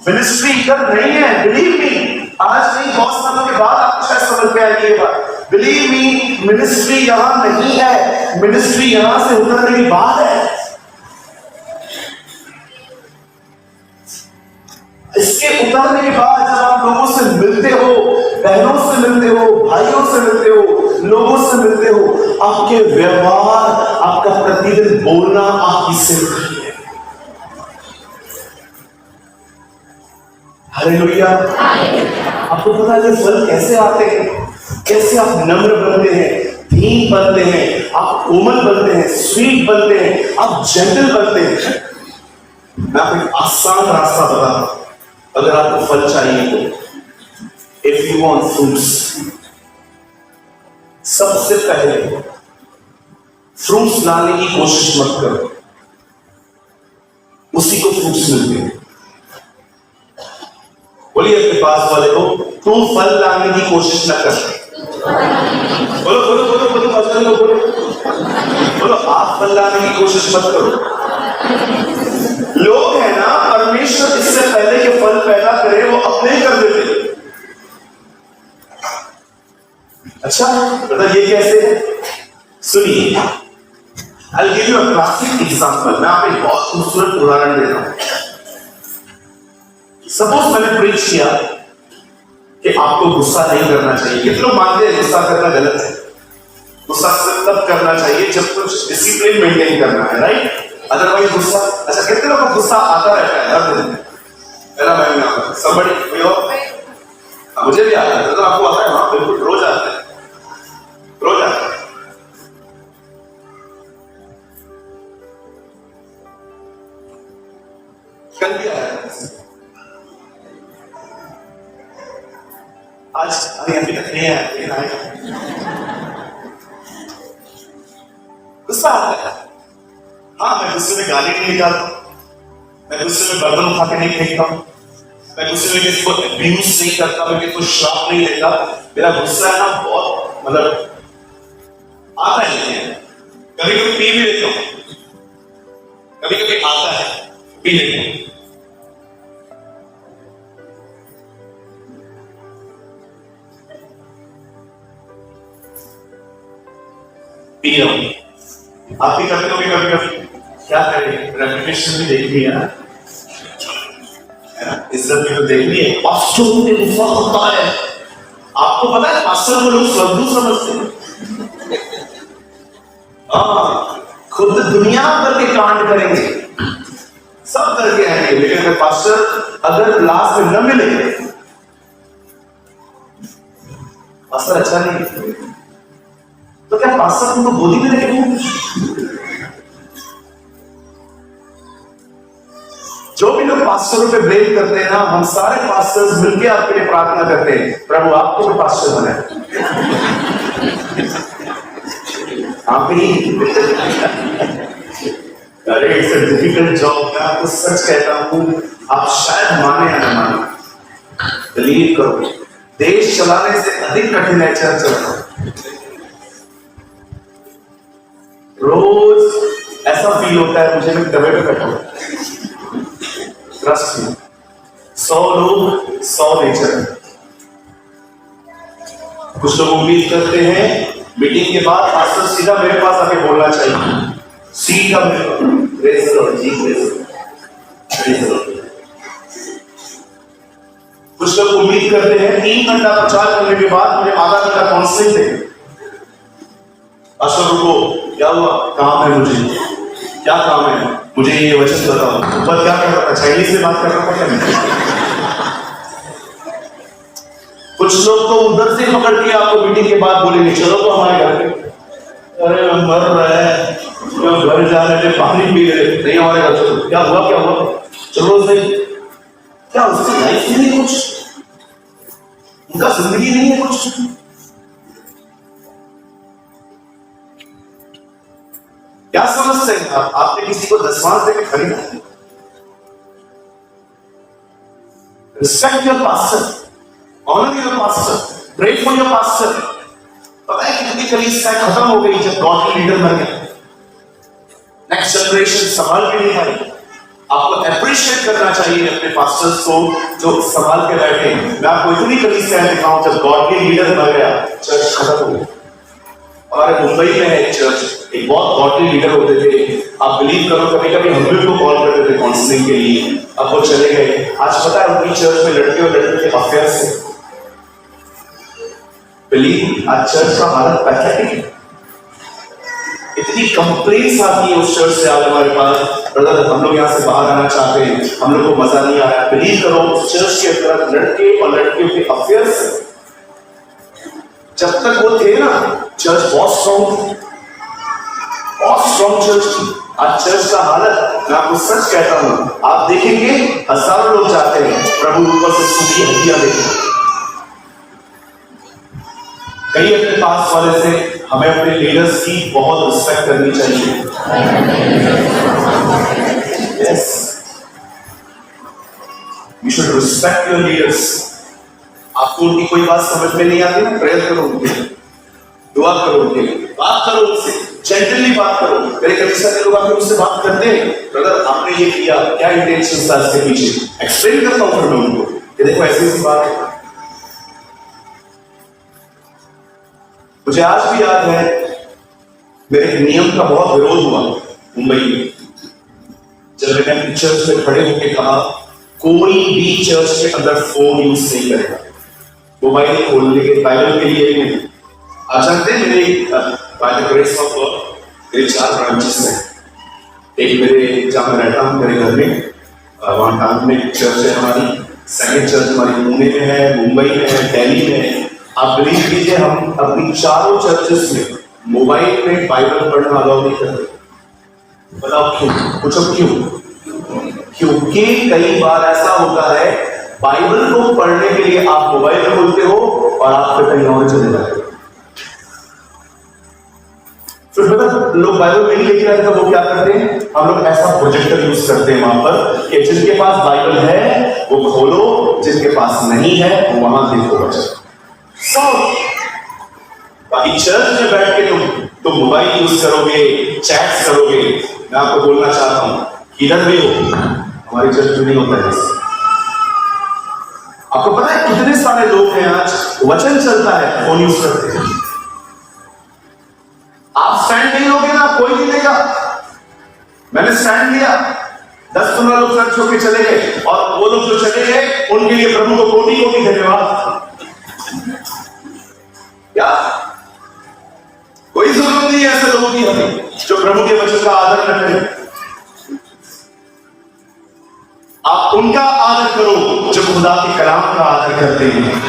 मिनिस्ट्री इधर नहीं है। बिलीव मी, आज नहीं बहुत सालों के बाद आपको शायद समझ में आएगी ये बात। बिलीव मी, मिनिस्ट्री यहां नहीं है, मिनिस्ट्री यहां से उतरने की बात है। इसके उतरने के बाद जब आप लोगों से मिलते हो, बहनों से मिलते हो, भाइयों से मिलते हो, लोगों से मिलते हो, आपके व्यवहार, आपका प्रतिदिन बोलना आपकी सिर्फ है। हालेलुया। आपको पता है फल कैसे आते हैं? कैसे आप नम्र बनते हैं, दीन बनते हैं, आप कोमल बनते हैं, स्वीट बनते हैं, आप जेंटल बनते हैं। मैं आपको एक आसान रास्ता बताता हूं, अगर आपको फल चाहिए तो इफ यू वांट फ्रूट्स, सबसे पहले फ्रूट्स लाने की कोशिश मत करो, उसी को फ्रूट्स मिलते हैं। बोलिए अपने पास वाले को, तू फल लाने की कोशिश ना कर। बोलो बोलो बोलो बोलो वचन को बोलो, आप बदलाने की कोशिश मत करो। लोग है ना, परमेश्वर इससे पहले के फल पैदा करे वो अपने कर देते। अच्छा मतलब ये कैसे है? सुनिए, I'll give you a classic example। मैं आपको एक बहुत खूबसूरत उदाहरण देता हूं। सपोज मैंने प्रीच किया कि आपको गुस्सा नहीं करना चाहिए। कितने लोग मानते हैं गुस्सा करना गलत है? गुस्सा सिर्फ तब करना चाहिए जब कुछ डिसिप्लिन मेंटेन करना है, राइट? अदरवाइज गुस्सा, अच्छा कितने लोगों को गुस्सा आता रहता है हर दिन? मेरा मैं नहीं आता, somebody कोई और? मुझे भी आता है, तो आपको आता है ना? बिल्कुल रोज आता है, रोज आता है। कल भी आया आज, अरे अभी तक नहीं आया, लेकिन आएगा। गुस्सा आता है। हाँ, मैं गुस्से में गाली नहीं निकालता, मैं गुस्से में बर्तन उठा के नहीं फेंकता, मैं गुस्से में किसी को अब्यूज नहीं करता, मैं किसी को श्राप नहीं देता। मेरा गुस्सा है ना बहुत मतलब आता है, कभी कभी पी भी लेता हूं, कभी कभी आता है पी लेता हूं। पी रहा हूं, आप भी करते हो कभी कभी, क्या करें? रेपुटेशन भी देखनी है ना, इज्जत भी तो देखनी है। पास्टर को गुस्सा होता है, आपको पता है पास्टर को लोग स्वर्गदूत समझते हैं। खुद दुनिया भर के कांड करेंगे, सब करके आएंगे, लेकिन अगर पास्टर अगर लास्ट में न मिले, पास्टर अच्छा नहीं, तो क्या पास्टर तुमको गोदी में लेके? जो भी लोग पास्टरों पे ब्लेम करते हैं ना, हम सारे पास्टर्स मिलकर आपके लिए प्रार्थना करते हैं, प्रभु आपको भी पास्टर बनाए। आप ही अरे इट्स अ डिफिकल्ट जॉब। मैं आपको सच कहता हूं, आप शायद माने या न माने, बिलीव करो, देश चलाने से अधिक कठिन है चर्च चलाना। रोज ऐसा फील होता है मुझे, मैं दबे पे बैठा हूं, ट्रस्ट मी। 100 लोग 100 नेचर। कुछ लोग उम्मीद करते हैं मीटिंग के बाद पास्टर सीधा मेरे पास आके बोलना चाहिए, सीधा मेरे पास, praise the Lord ji, praise the Lord. कुछ लोग उम्मीद करते हैं 3 घंटा प्रचार करने के बाद मुझे आधा घंटा काउंसलिंग दे। पास्टर को क्या हुआ? काम है मुझे, क्या काम है? मुझे ये वचन बताओ। पर क्या कर रहा था? चाइनीज में बात कर रहा था क्या? कुछ लोग तो उधर से पकड़ के आपको मीटिंग के बाद बोलेंगे चलो तो हमारे घर पे। अरे मर रहा है, घर जा रहे थे, पानी पी रहे नहीं, हमारे घर चलो। क्या हुआ? क्या हुआ? चलो सही। क्या उसकी लाइफ नहीं, कुछ उनका जिंदगी नहीं है कुछ? क्या समझते हैं आप? आपने किसी को 10 मार्च देकर खरीदा? Respect your pastor, honour your pastor, pray for your pastor. पता है कितनी कलीसिया खत्म हो गई जब गॉडली लीडर मर गया, नेक्स्ट जनरेशन संभाल के नहीं पाई। आपको अप्रिशिएट करना चाहिए अपने पास्टर्स को जो संभाल के बैठे। मैं आपको इतनी कलीसिया दिखाऊं जब गॉडली लीडर मर गया, चर्च खत्म हो गई। हमारे मुंबई में है एक चर्च, एक बहुत गॉडली लीडर होते थे, आप बिलीव करो कभी कभी हम भी उनको कॉल करते थे काउंसलिंग के लिए, अब वो चले गए। आज पता है उनकी चर्च में लड़के और लड़के के अफेयर से, बिलीव, आज चर्च का हालत पैथेटिक है। इतनी कंप्लेंट्स आती है उस चर्च से आज हमारे पास, ब्रदर हम लोग यहाँ से बाहर आना चाहते हैं, हम लोग को मजा नहीं आ रहा। बिलीव करो उस चर्च के अंदर लड़के और लड़कियों के अफेयर से, जब तक वो थे ना चर्च बहुत स्ट्रॉन्ग चर्च थी। आज चर्च का हालत, मैं आपको सच कहता हूं, आप देखेंगे हजारों लोग जाते हैं, प्रभु ऊपर से सूखी हड्डियां देखें। कई अपने पास वाले से हमें अपने लीडर्स की बहुत रिस्पेक्ट करनी चाहिए। Yes, you should respect your leaders. आपको उनकी कोई बात समझ में नहीं आती ना, प्रेयर करो उनके लिए। दुआ करो उनके लिए, बात करो उनसे, जेंटली बात करो। मेरे कई सारे लोग आके मुझसे बात करते हैं, ब्रदर आपने ये किया, क्या इंटेंशन था इसके पीछे, एक्सप्लेन करता हूं फिर मैं उनको कि देखो ऐसी ऐसी बात है। मुझे आज भी याद है, मेरे एक नियम का बहुत विरोध हुआ मुंबई में, जब मैंने चर्च में खड़े होकर कहा कोई भी चर्च के अंदर फोन यूज नहीं करेगा, मोबाइल खोलने के, बाइबल के लिए नहीं। आप जानते हैं मेरे by the grace of God मेरे 4 ब्रांचेस हैं। एक मेरे जहां मैं रहता हूं मेरे घर में, वहां टाउन में एक चर्च है हमारी, सेकंड चर्च हमारी पुणे में है, मुंबई में है, दिल्ली में है। आप बिलीव कीजिए हम अपनी चारों चर्चेस में मोबाइल में बाइबल पढ़ना अलाउ नहीं करते। बताओ क्यों? पूछो क्यों? क्योंकि कई बार ऐसा होता है बाइबल को पढ़ने के लिए आप मोबाइल खोलते हो और आप फिर कहीं और चले जाते हो। फिर पता लोग बाइबल नहीं लेके आते तो वो क्या करते हैं, हम लोग ऐसा प्रोजेक्टर यूज करते हैं वहां पर कि जिनके पास बाइबल है वो खोलो, जिनके पास नहीं है वो वहां देखो बच्चा। बाकी चर्च में बैठ के तुम मोबाइल यूज करोगे, चैट्स करोगे। मैं आपको बोलना चाहता हूं किधर भी हो, हमारी चर्च में नहीं होता है। आपको पता है कितने सारे लोग हैं आज वचन चलता है फोन यूज करते हैं। आप स्टैंड नहीं लोगे ना, कोई नहीं लेगा। मैंने स्टैंड लिया, 10-15 लोग चर्च होके चले गए, और वो लोग जो चले गए उनके लिए प्रभु को कोटि कोटि धन्यवाद। क्या कोई जरूरत नहीं है ऐसे लोगों की हमें जो प्रभु के वचन का आदर न करें। आप उनका आदर करो जो खुदा के कलाम का आदर करते हैं।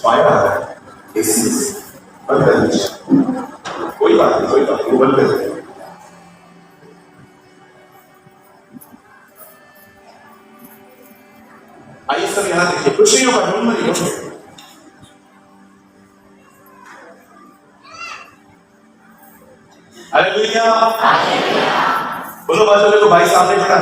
पाया है इसी बंद कर दीजिए, कोई बात नहीं, कोई बात नहीं, बंद कर दीजिए। आइए सब यहां देखिए, कुछ नहीं होगा, डोंट वरी। हालेलुया, बोलो बाजू वाले को भाई सामने खड़ा।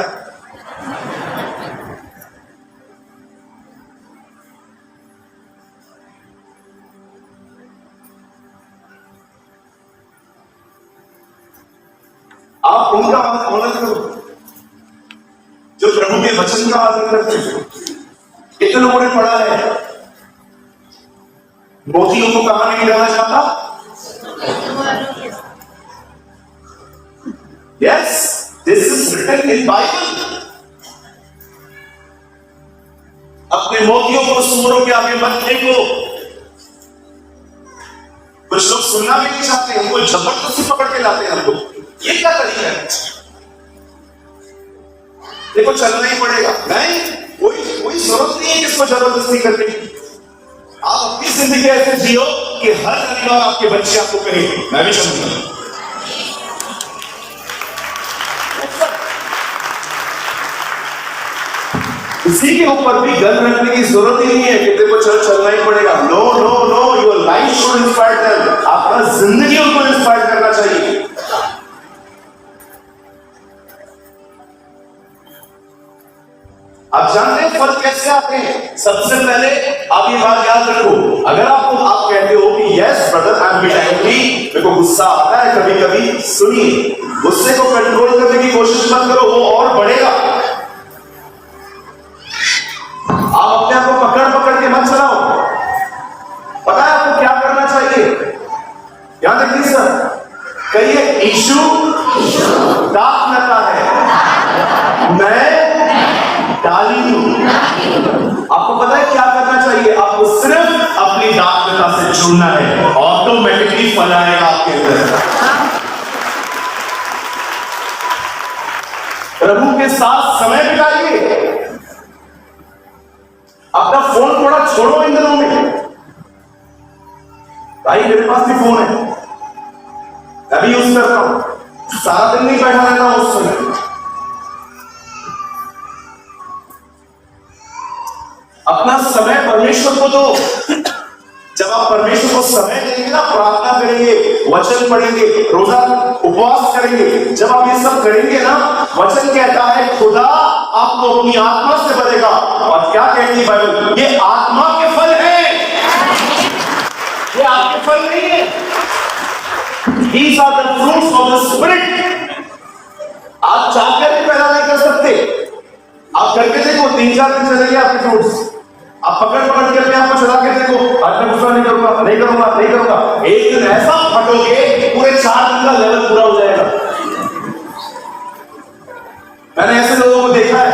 आप उनका आदर करो जो प्रभु के वचन का आदर करते हैं। कितने लोगों ने पढ़ा है मोतियों को कहां नहीं डाला जाता? Yes, this is written in Bible. अपने मोतियों को सूअरों के आगे मत फेंको। कुछ लोग सुनना भी नहीं चाहते, हमको जबरदस्ती पकड़ के लाते हैं हमको। ये क्या तरीका है? देखो चलना ही पड़ेगा। नहीं, कोई जरूरत नहीं है किसको जबरदस्ती करने की। आप अपनी जिंदगी ऐसे जियो कि हर रविवार आपके बच्चे आपको कहेंगे मैं भी चलूंगा। किसी के ऊपर भी गन रखने की जरूरत ही नहीं है कि तेरे को चलना ही पड़ेगा। No no no, your life should inspire them. आपका जिंदगी उनको इंस्पायर करना चाहिए। आप जानते हैं फल कैसे आते हैं? सबसे पहले आप ये बात याद रखो, अगर आप कहते हो कि yes brother I am bit angry, मेरे को गुस्सा आता है कभी कभी, सुनिए, गुस्से को कंट्रोल करने की कोशिश मत करो, वो और बढ़ेगा। आप अपने आप को पकड़ के मत चलाओ। पता है आपको क्या करना चाहिए? याद रखिए सर, कहिए यीशु दाखलता है, मैं डाली हूं। आपको पता है क्या करना चाहिए? आपको सिर्फ अपनी दाखलता से जुड़ना है, ऑटोमेटिकली फल आएगा आपके अंदर। प्रभु के साथ समय बिताइए। अपना फोन थोड़ा छोड़ो इन दिनों में। भाई मेरे पास भी फोन है, मैं भी यूज करता हूं, सारा दिन नहीं बैठा रहता हूं उस समय। अपना समय परमेश्वर को दो। जब आप परमेश्वर को समय देंगे ना, प्रार्थना करेंगे, वचन पढ़ेंगे, रोजा उपवास करेंगे, जब आप ये सब करेंगे ना, वचन कहता है खुदा आपको अपनी आत्मा से भरेगा। और क्या कहती है बाइबल? ये आत्मा के फल हैं, ये आपके फल नहीं है। These are the fruits of the Spirit। आप चाहकर भी पैदा नहीं कर सकते। आप करके देखो, 3-4 दिन चलेंगे आपके फ्रूट्स। आप पकड़ के अपने आप को चला के देखो, आज मैं गुस्सा नहीं करूंगा, नहीं करूंगा, नहीं करूंगा। एक दिन ऐसा फटोगे, पूरे 4 दिन का लेवल पूरा हो जाएगा। मैंने ऐसे लोगों को देखा है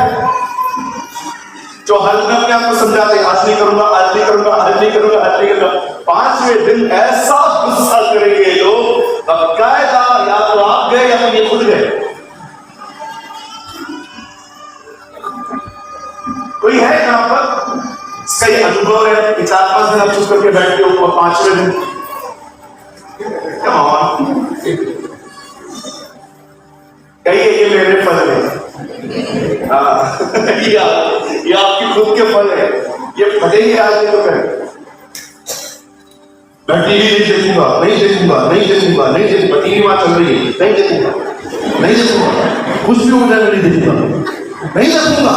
जो हर दिन अपने आप को समझाते, आज नहीं करूंगा, आज नहीं करूंगा, आज नहीं करूंगा, आज नहीं करूंगा। 5वें दिन ऐसा गुस्सा करेंगे लोग, बकायदा या तो आप गए या तो ये खुद गए। कोई है यहां पर इसका ये अनुभव है कि 4-5 दिन आप चुप करके बैठते हो और 5वें दिन कहिए ये मेरे फल है, ये आपकी खुद के फल है, ये फटेंगे आज नहीं तो करें। मैं टीवी नहीं देखूंगा, नहीं देखूंगा, नहीं देखूंगा, नहीं देखूंगा, टीवी वहां चल रही है, नहीं देखूंगा, नहीं देखूंगा, कुछ भी हो जाए नहीं देखूंगा, नहीं देखूंगा।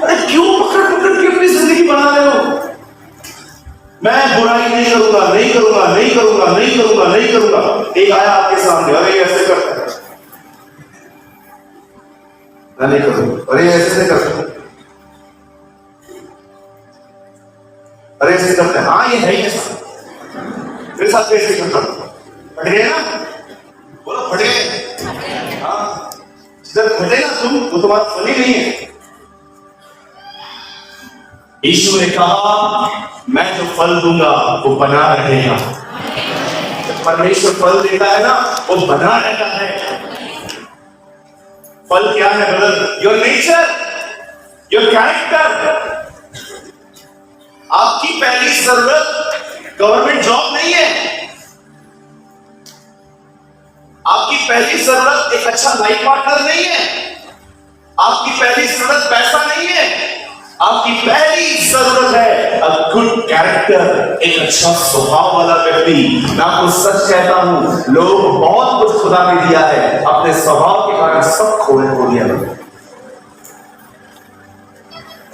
अरे क्यों पकड़ के अपनी जिंदगी बना रहे हो? मैं बुराई नहीं करूंगा, नहीं करूंगा, नहीं करूंगा, नहीं करूंगा, नहीं करूंगा। एक आया आपके सामने, अरे ऐसे करता है, मैं नहीं करूंगा, अरे ऐसे नहीं करता, अरे ऐसे करता है, हाँ ये है ही ऐसा, मेरे साथ कैसे करता, फट गए ना, बोलो फट गए। हाँ, जब फटे ना तुम, वो तुम्हारा फल ही नहीं है। यीशु ने कहा मैं जो फल दूंगा वो बना रहेगा। जब परमेश्वर फल देता है ना, वो बना रहता है। फल क्या है brother? Your nature, your character. आपकी पहली जरूरत गवर्नमेंट जॉब नहीं है। आपकी पहली जरूरत एक अच्छा लाइफ पार्टनर नहीं है। आपकी पहली जरूरत पैसा नहीं है। आपकी पहली जरूरत है अ गुड कैरेक्टर, एक अच्छा स्वभाव वाला व्यक्ति। मैं आपको सच कहता हूं, लोग बहुत कुछ खुदा ने दिया है, अपने स्वभाव के कारण सब खो दिया।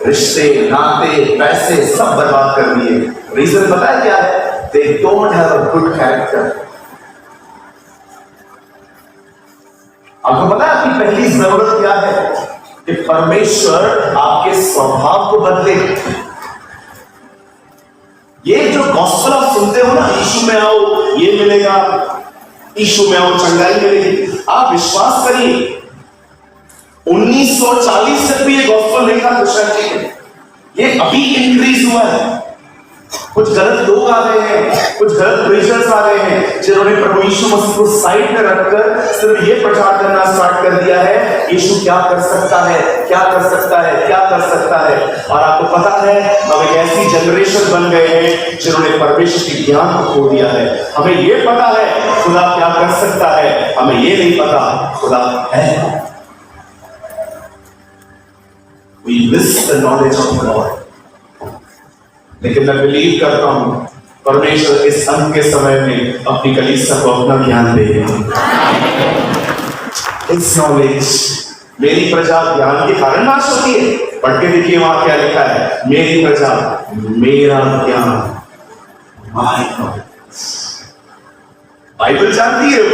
रिश्ते, नाते, पैसे सब बर्बाद कर दिए। रीजन पता है क्या है? They don't have a good character. आपको पता है आपकी पहली जरूरत क्या है? कि परमेश्वर आपके स्वभाव को बदले। ये जो गॉस्पेल आप सुनते हो ना, यीशु में आओ ये मिलेगा, यीशु में आओ चंगाई मिलेगी, आप विश्वास करिए 1940 तक भी ये गॉस्पेल नहीं था क्रिश्चियनिटी में। ये अभी इंक्रीज हुआ है। कुछ गलत लोग आ रहे हैं, कुछ गलत प्रीचर्स आ रहे हैं, जिन्होंने प्रभु यीशु मसीह को साइड में रखकर सिर्फ ये प्रचार करना स्टार्ट कर दिया है, यीशु क्या कर सकता है, क्या कर सकता है, क्या कर सकता है। और आपको पता है, हम एक ऐसी जनरेशन बन गए हैं जिन्होंने परमेश्वर के ज्ञान को खो दिया है। हमें ये पता है खुदा क्या कर सकता है, हमें ये नहीं पता खुदा है। We miss the knowledge of God। लेकिन मैं बिलीव करता हूं परमेश्वर इस अंत के समय में अपनी कलीसिया को अपना ज्ञान देगा। इस नॉलेज, मेरी प्रजा ज्ञान के कारण नाश होती है। पढ़ के देखिए वहां क्या लिखा है, मेरी प्रजा मेरा ज्ञान। बाइबल जानती है वो,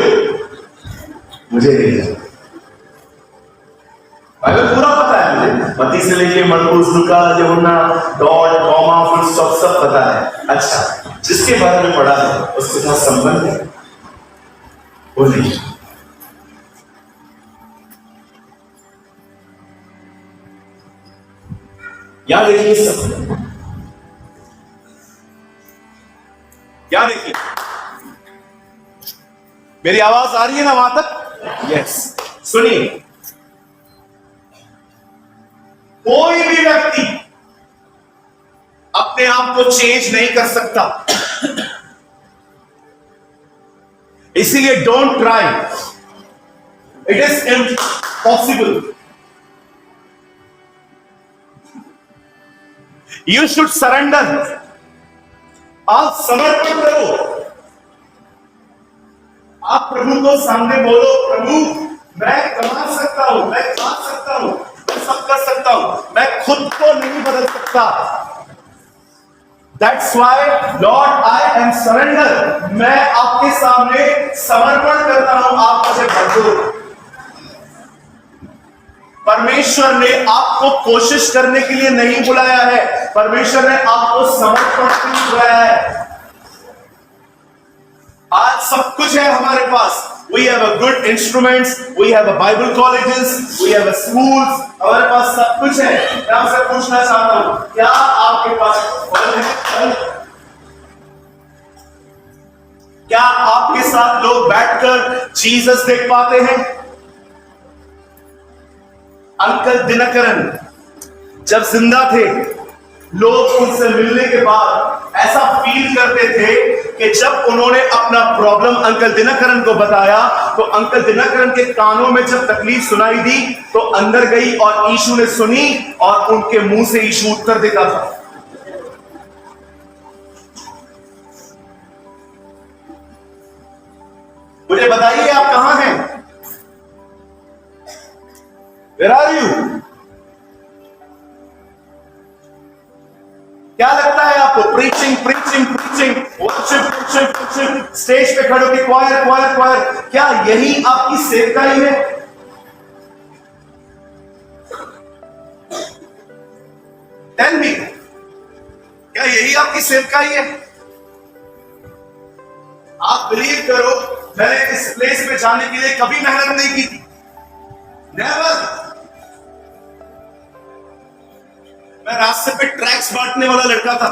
मुझे नहीं जानती। बाइबल पूरा पता है मुझे, मत्ती से लेके मरकुस, लूका, यूहन्ना, डॉट, कॉमा, फुल स्टॉप सब पता है। अच्छा, जिसके बारे में पढ़ा है उसके साथ संबंध है वो नहीं। याद देखिए सब, याद देखिए। मेरी आवाज आ रही है ना वहां तक? यस। सुनिए, कोई भी व्यक्ति अपने आप को चेंज नहीं कर सकता, इसीलिए don't try, it is impossible. You should surrender. आप समर्पण करो, आप प्रभु को सामने बोलो, प्रभु मैं कमा सकता हूं, मैं खा सकता हूं, मैं सब कर सकता हूं, मैं खुद को नहीं बदल सकता। That's why Lord I am surrender, मैं आपके सामने समर्पण करता हूं, आप मुझे भर दो। परमेश्वर ने आपको कोशिश करने के लिए नहीं बुलाया है, परमेश्वर ने आपको समर्पण के लिए बुलाया है। आज सब कुछ है हमारे पास। We have a good instruments, we have a Bible colleges, we have a schools, हमारे पास सब कुछ है। मैं आपसे पूछना चाहता हूं, क्या आपके पास फल है? क्या आपके साथ लोग बैठकर जीसस देख पाते हैं? अंकल दिनकरन जब जिंदा थे, लोग उनसे मिलने के बाद ऐसा फील करते थे कि जब उन्होंने अपना प्रॉब्लम अंकल दिनकरन को बताया तो अंकल दिनकरन के कानों में जब तकलीफ सुनाई दी तो अंदर गई और यीशु ने सुनी और उनके मुंह से यीशु उत्तर देता था। मुझे बताइए आप कहां हैं? Where are you? क्या लगता है आपको? Preaching preaching preaching, worship worship worship, stage पे खड़े होकर क्वायर क्वायर क्वायर, क्या यही आपकी सेवकाई है? टेल मी, क्या यही आपकी सेवकाई है? आप बिलीव करो, मैंने इस प्लेस पे जाने के लिए कभी मेहनत नहीं की थी, नेवर। मैं रास्ते पे ट्रैक्स बांटने वाला लड़का था,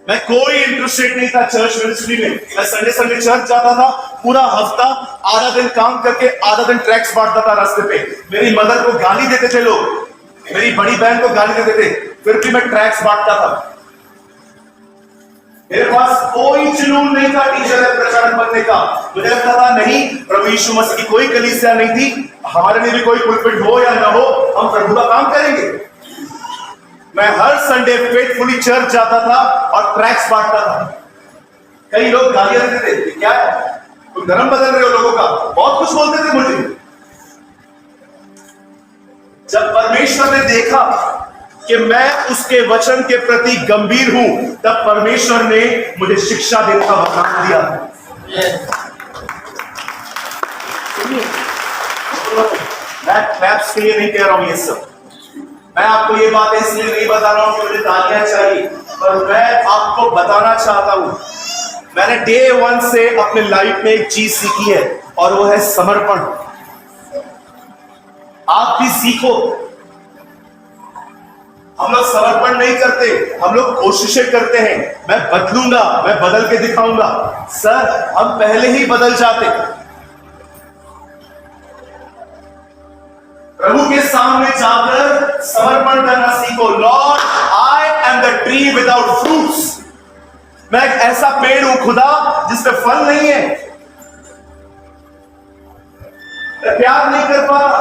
मैं कोई इंटरेस्टेड नहीं था चर्च मिनिस्ट्री में। मैं संडे संडे चर्च जाता था, पूरा हफ्ता आधा दिन काम करके आधा दिन ट्रैक्स बांटता था रास्ते पे। मेरी मदर को गाली देते थे लोग, मेरी बड़ी बहन को गाली देते थे, फिर भी मैं ट्रैक्स बांटता था। मेरे पास कोई जुनून नहीं था टीचर या प्रचारक बनने का। मुझे लगता था नहीं, प्रभु यीशु मसीह की कोई कलीसिया नहीं थी, हमारे लिए भी कोई पुलपिट हो या ना हो, हम प्रभु का काम करेंगे। मैं हर संडे फेथफुली चर्च जाता था और ट्रैक्स बांटता था। कई लोग गालियां देते थे, क्या है तुम धर्म बदल रहे हो लोगों का, बहुत कुछ बोलते थे मुझे। जब परमेश्वर ने देखा कि मैं उसके वचन के प्रति गंभीर हूं, तब परमेश्वर ने मुझे शिक्षा देने का वरदान दिया। मैं क्लैप्स के लिए नहीं कह रहा हूं ये सब, मैं आपको ये बात इसलिए नहीं बता रहा हूं कि मुझे तालियां चाहिए, पर मैं आपको बताना चाहता हूं, मैंने डे 1 से अपने लाइफ में एक चीज सीखी है और वो है समर्पण। आप भी सीखो। हम लोग समर्पण नहीं करते, हम लोग कोशिशें करते हैं, मैं बदलूंगा, मैं बदल के दिखाऊंगा। सर, हम पहले ही बदल जाते। प्रभु के सामने जाकर समर्पण करना सीखो। Lord, I am the tree without fruits. मैं एक ऐसा पेड़ हूं खुदा जिसपे फल नहीं है। मैं प्यार नहीं कर पाता,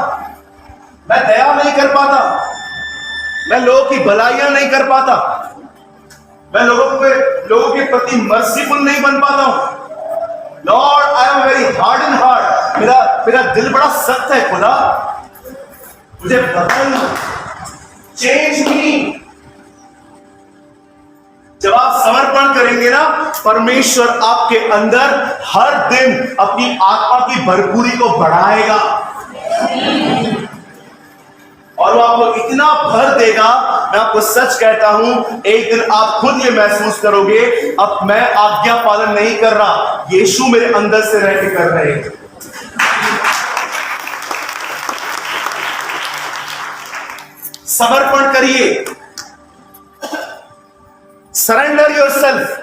मैं दया नहीं कर पाता, मैं लोगों की भलाइयां नहीं कर पाता, मैं लोगों के प्रति मर्सीफुल नहीं बन पाता हूं। Lord, I am very hard in heart. मेरा दिल बड़ा सख्त है खुदा, मुझे बदल, चेंज मी। जब आप समर्पण करेंगे ना, परमेश्वर आपके अंदर हर दिन अपनी आत्मा की भरपूरी को बढ़ाएगा और वो आपको इतना भर देगा, मैं आपको सच कहता हूं, एक दिन आप खुद ये महसूस करोगे, अब मैं आज्ञा पालन नहीं कर रहा, यीशु मेरे अंदर से रह के कर रहे हैं। समर्पण करिए, सरेंडर योरसेल्फ।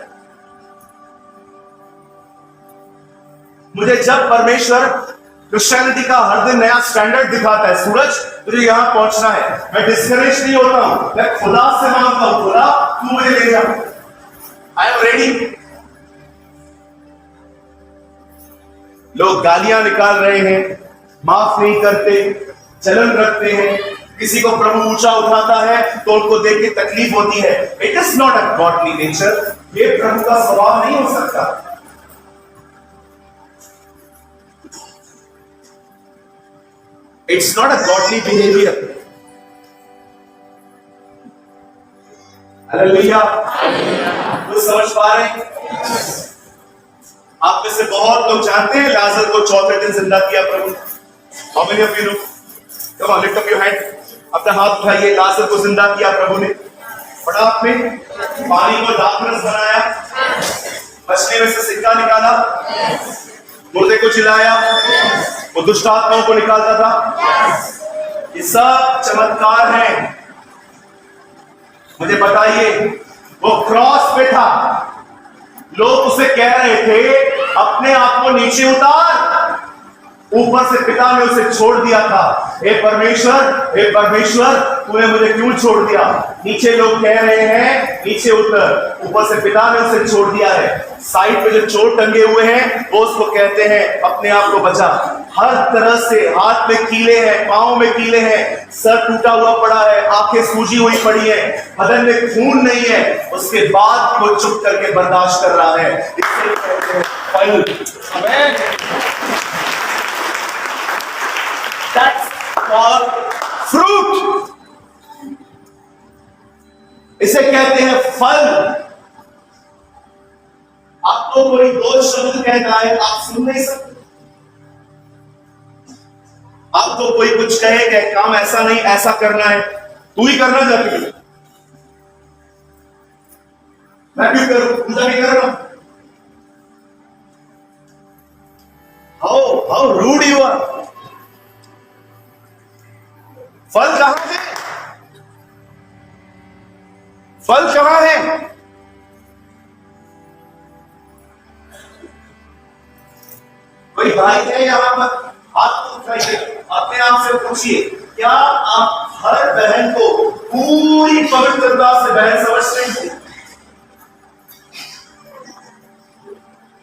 मुझे जब परमेश्वर क्रिश्चियनिटी का हर दिन नया स्टैंडर्ड दिखाता है, सूरज मुझे यहां पहुंचना है, मैं डिस्करेज नहीं होता हूं, मैं खुदा से मांगता हूं, खुदा तू मुझे ले जा, आई एम रेडी। लोग गालियां निकाल रहे हैं, माफ नहीं करते, जलन रखते हैं, किसी को प्रभु ऊंचा उठाता है तो उनको देख के तकलीफ होती है। It is not a godly nature, ये प्रभु का स्वभाव नहीं हो सकता। It's not a godly behavior. Hallelujah. कुछ समझ पा रहे हैं? आप में से बहुत लोग जानते हैं लाजर को चौथे दिन जिंदा किया प्रभु। How many of you know? Come on, lift up your hand. अपना हाथ उठाइए। लाजर को जिंदा किया प्रभु ने। पढ़ा आपने? पानी को दाखरस बनाया, मछली में से सिक्का निकाला, मुर्दे को चिल्लाया, वो दुष्ट आत्माओं को निकालता था। ये सब चमत्कार है। मुझे बताइए, वो क्रॉस पे था, लोग उसे कह रहे थे अपने आप को नीचे उतार, ऊपर से पिता ने उसे छोड़ दिया था। हे परमेश्वर तूने मुझे क्यों छोड़ दिया? नीचे लोग कह रहे हैं नीचे उतर, ऊपर से पिता ने उसे छोड़ दिया है। साइड पे जो चोट टंगे हुए हैं वो उसको कहते हैं अपने आप को बचा। हर तरह से हाथ में कीले हैं, पांव में कीले हैं, सर टूटा हुआ पड़ा है, आंखें सूजी हुई पड़ी है, बदन में खून नहीं है, उसके बाद वो चुप करके बर्दाश्त कर रहा है। इससे कहते हैं फल। आमीन। That's called fruit. इसे कहते हैं फल। आपको कोई दो शब्द कहता है, आप सुन नहीं सकते। आपको कोई कुछ कहे कि काम ऐसा नहीं ऐसा करना है, तू ही करना चाहती है, मैं क्यों करूं, पूजा नहीं कर रहा। How rude you are. फल कहां है? फल कहां है? कोई भाई है यहां पर? हाथ उठाइए, अपने आप से पूछिए, क्या आप हर बहन को पूरी पवित्रता से बहन समझते हैं?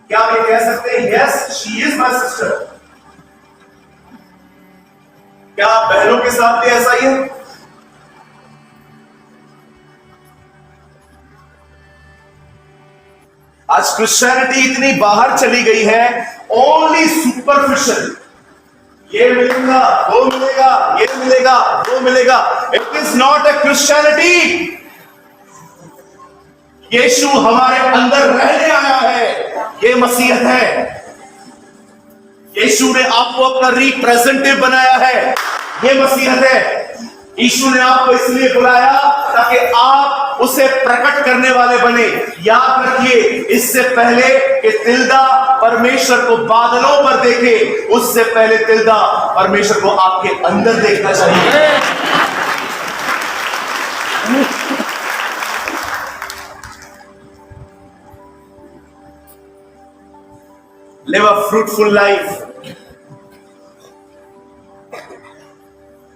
क्या आप ये कह सकते हैं yes she is my sister? क्या बहनों के साथ भी ऐसा ही है? आज क्रिश्चियनिटी इतनी बाहर चली गई है, ओनली सुपरफिशियल, ये मिलेगा वो मिलेगा, ये मिलेगा वो मिलेगा। It is not a Christianity. Yeshu हमारे अंदर रहने आया है, ये मसीहत है। यीशु ने आपको अपना रिप्रेजेंटेटिव बनाया है, ये मसीहत है। यीशु ने आपको इसलिए बुलाया ताकि आप उसे प्रकट करने वाले बने। याद रखिए, इससे पहले कि तिल्दा परमेश्वर को बादलों पर देखे, उससे पहले तिल्दा परमेश्वर को आपके अंदर देखना चाहिए। Live a fruitful life.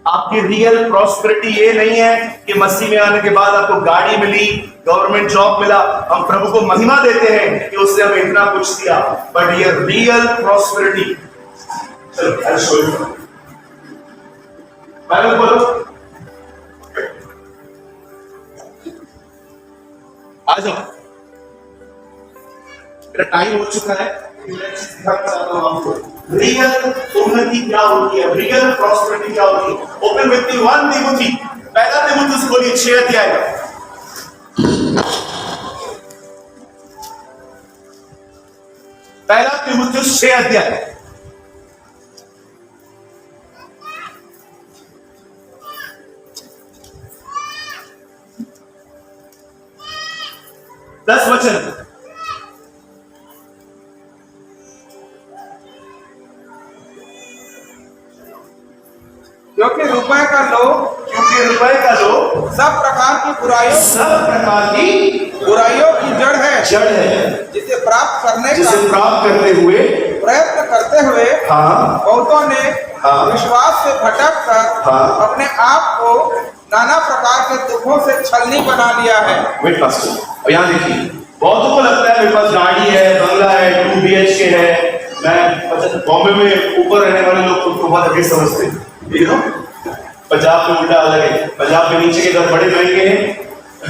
आपकी रियल प्रॉस्पेरिटी ये नहीं है कि मसीह में आने के बाद आपको गाड़ी मिली, गवर्नमेंट जॉब मिला, हम प्रभु को महिमा देते हैं कि उसने हमें इतना कुछ दिया, बट ये रियल प्रॉस्पेरिटी। चलो बाइबल बोलो, आ जाओ, मेरा टाइम हो चुका है। रियल उन्नति क्या होती है, रियल प्रॉस्पेरिटी क्या होती है? ओपन विथ मी 1 तिमोथी, पहला तिमोथी बोलिए 6 अध्याय। पहला तिमोथी 6 अध्याय। दस वचन। क्योंकि रुपए का लोभ सब प्रकार की बुराइयों की जड़ है, जिसे प्राप्त करते हुए प्रयत्न करते हुए बहुतों ने विश्वास से भटक कर अपने आप को नाना प्रकार के दुखों से छलनी बना लिया है। वेट पास्टर, यहाँ देखिए, बहुतों को लगता है मेरे पास गाड़ी है, बंगला है, 2 BHK है, मैं बॉम्बे में ऊपर रहने वाले लोग खुद को बहुत अधिक समझते हैं। पंजाब में उल्टा अलग है, पंजाब में नीचे के घर बड़े महंगे हैं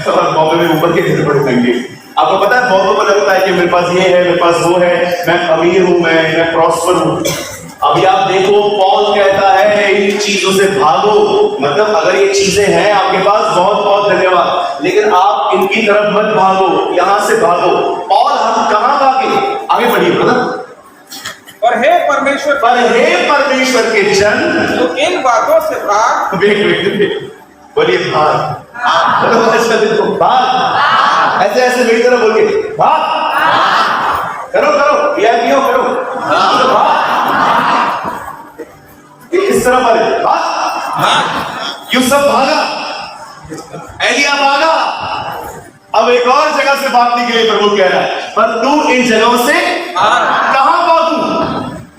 और बॉम्बे में ऊपर के घर बड़े महंगे। आपको पता है बहुतों को लगता है कि मेरे पास ये है, मेरे पास वो है, मैं अमीर हूं, मैं प्रॉस्पर हूं। अभी आप देखो पॉल कहता है इन चीजों से भागो, मतलब अगर ये चीजें हैं आपके पास बहुत बहुत धन्यवाद, लेकिन आप इनकी तरफ मत भागो, यहां से भागो। पॉल हम कहां भागे? आगे बढ़िए ब्रदर। पर हे परमेश्वर के जन तो इन बातों से भाग। बोलिए भाग। भाग, ऐसे ऐसे मेरी तरफ बोलिए भाग। करो करो भाग। इस तरफ वाले भाग। यूसुफ भागा, एलिया भागा। अब एक और जगह से भागने के लिए प्रभु कह रहा है, पर तू इन जगहों से कहां भागू?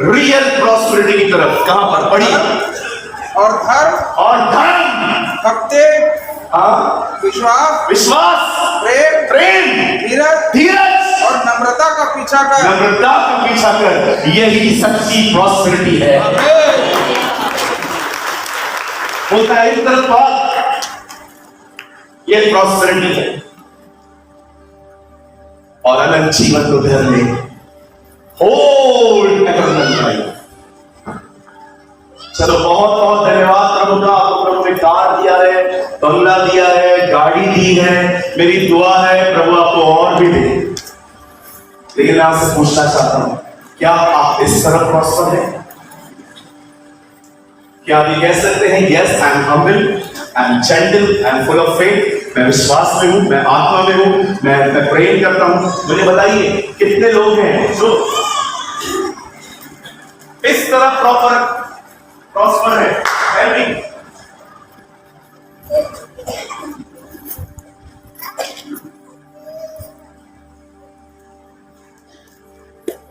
रियल प्रॉस्पेरिटी की तरफ। कहां पर? पढ़िए। और धर्म, भक्ति, विश्वास, प्रेम, धीरज और नम्रता का पीछा कर। यही सच्ची प्रॉस्पेरिटी है। बोलता है इस तरफ भाग, ये प्रॉस्पेरिटी है। और अनंत जीवन को धर ले, होल्ड एटर्नल लाइफ। चलो बहुत बहुत धन्यवाद प्रभु का। आपको प्रभु ने कार दिया है, बंगला दिया है, गाड़ी दी है। मेरी दुआ है प्रभु आपको और भी दे। लेकिन मैं आपसे पूछना चाहता हूं, क्या आप इस तरफ प्रॉस्पर हैं? क्या आप ये कह सकते हैं yes I am humble, I am gentle, I am full of faith, मैं विश्वास में हूं, मैं आत्मा में हूं, मैं प्रेम करता हूं? मुझे बताइए कितने लोग हैं जो इस तरह प्रॉस्पर है?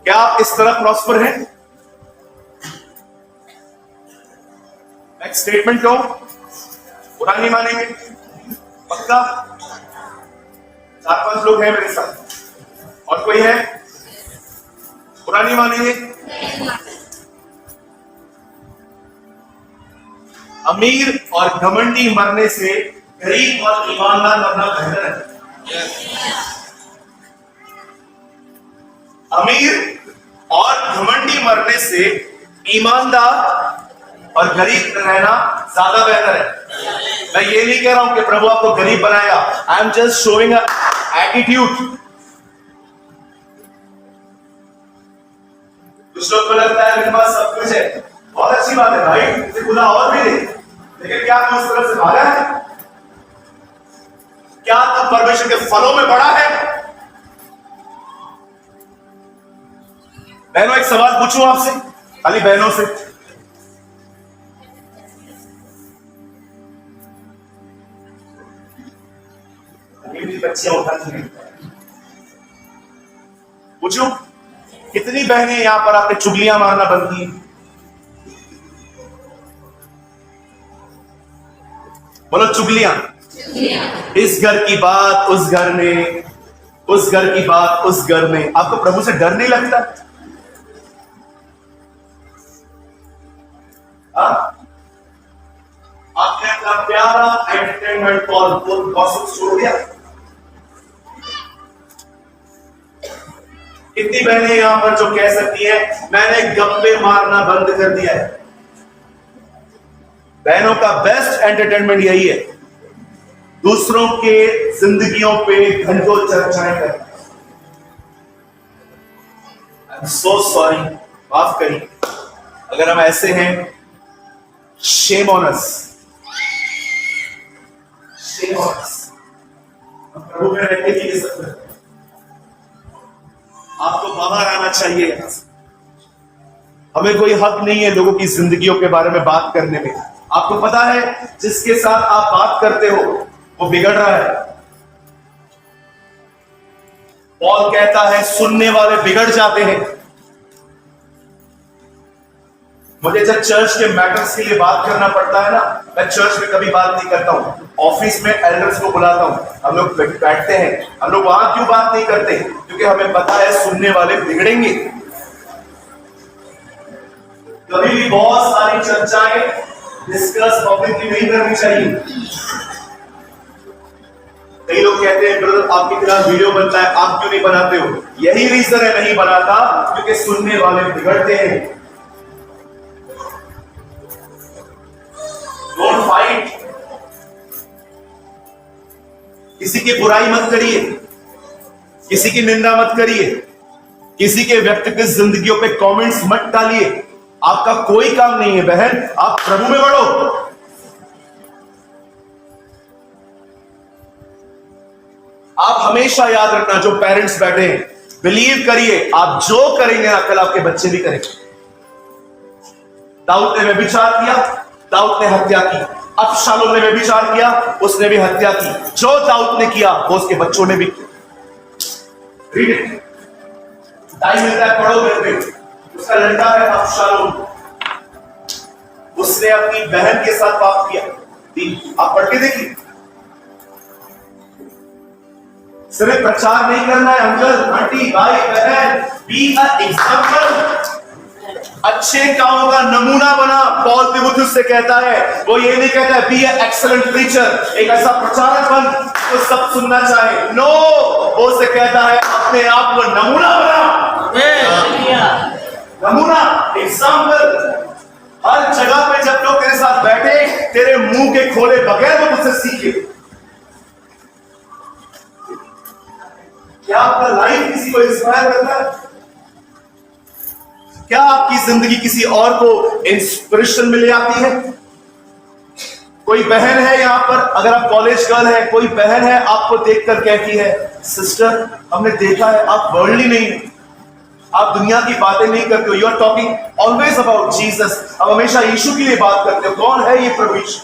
क्या आप इस तरह प्रॉस्पर हैं? एक स्टेटमेंट लो, पुरानी मानेंगे पक्का? 4-5 लोग हैं मेरे साथ। और कोई है? पुरानी मानेंगे? अमीर और घमंडी मरने से गरीब और ईमानदार मरना बेहतर है। अमीर और घमंडी मरने से ईमानदार और गरीब रहना ज्यादा बेहतर है। मैं ये नहीं कह रहा हूं कि प्रभु आपको गरीब बनाएगा। I am just showing attitude. कुछ लोग को लगता है मेरे पास सब कुछ है, बहुत अच्छी बात है भाई, इसे खुदा और भी दे, लेकिन क्या तू उस तरफ से भागा है? क्या तू परमेश्वर के फलों में बड़ा है? बहनों एक सवाल पूछूं आपसे, खाली बहनों से। बच्चियां उठाती हैं, पूछो कितनी बहनें यहां पर आपने चुगलियां मारना बंद की? बोलो चुगलियां। इस घर की बात उस घर में, उस घर की बात उस घर में। आपको प्रभु से डर नहीं लगता? आपने अपना प्यारा एंटरटेनमेंट और गॉसिप छोड़ दिया। कितनी बहनें यहां पर जो कह सकती है मैंने गप्पे मारना बंद कर दिया है? बहनों का बेस्ट एंटरटेनमेंट यही है, दूसरों के जिंदगियों पे घंटों चर्चाएं करना। आई एम सो सॉरी, माफ करिए अगर हम ऐसे हैं। Shame on us, shame on us. हम प्रभु में रहते ही ये सब करते हैं। आपको बाहर आना चाहिए। हमें कोई हक नहीं है लोगों की जिंदगियों के बारे में बात करने में। आपको पता है जिसके साथ आप बात करते हो वो बिगड़ रहा है। पॉल कहता है सुनने वाले बिगड़ जाते हैं। मुझे जब चर्च के मैटर्स के लिए बात करना पड़ता है ना, मैं चर्च में कभी बात नहीं करता हूं। ऑफिस में एल्डर्स को बुलाता हूं, हम लोग बैठते हैं। हम लोग वहां क्यों बात नहीं करते? क्योंकि हमें पता है सुनने वाले बिगड़ेंगे। कभी भी बहुत सारी चर्चाएं डिस्कस पब्लिकली नहीं करनी चाहिए। कई लोग कहते हैं ब्रदर आपके खिलाफ वीडियो बनता है, आप क्यों नहीं बनाते हो? यही रीजन है नहीं बनाता, क्योंकि सुनने वाले बिगड़ते हैं। Don't fight. किसी की बुराई मत करिए, किसी की निंदा मत करिए, किसी के व्यक्तिगत जिंदगियों पे कमेंट्स मत डालिए। आपका कोई काम नहीं है बहन, आप प्रभु में बढ़ो। आप हमेशा याद रखना, जो पेरेंट्स बैठे हैं, बिलीव करिए, आप जो करेंगे ना कल आपके बच्चे भी करेंगे। दाऊद ने व्यभिचार किया, दाऊद ने हत्या की। अबशालोम ने व्यभिचार किया, उसने भी हत्या की। जो दाऊद ने किया वो उसके बच्चों ने भी किया। रीड इट, टाइम मिलता है पढ़ो घर पे। उसका लड़का है अबशालोम, उसने अपनी बहन के साथ पाप किया। आप पढ़ के देखिए। सिर्फ प्रचार नहीं करना है अंकल आंटी भाई बहन, बी अ एग्जाम्पल। अच्छे कामों का नमूना बना। पॉल तिमुथियुस से कहता है, वो ये नहीं कहता है बी अ एक्सीलेंट प्रीचर, एक ऐसा प्रचारक बन तो सब सुनना चाहे। नो, वो से कहता है अपने आप को नमूना बना। नमूना, एग्जाम्पल। हर जगह पे जब लोग तेरे साथ बैठे, तेरे मुंह के खोले बगैर वो तुझसे सीखे। क्या आपका लाइफ किसी को इंस्पायर करता है? क्या आपकी जिंदगी किसी और को इंस्पिरेशन में ले आती है? कोई बहन है यहाँ पर, अगर आप कॉलेज गर्ल है, कोई बहन है आपको देखकर कहती है, सिस्टर हमने देखा है आप वर्ल्डली नहीं हो, आप दुनिया की बातें नहीं करते हो, you are talking always about Jesus, आप हमेशा यीशु के लिए बात करते हो। कौन है ये प्रभु यीशु?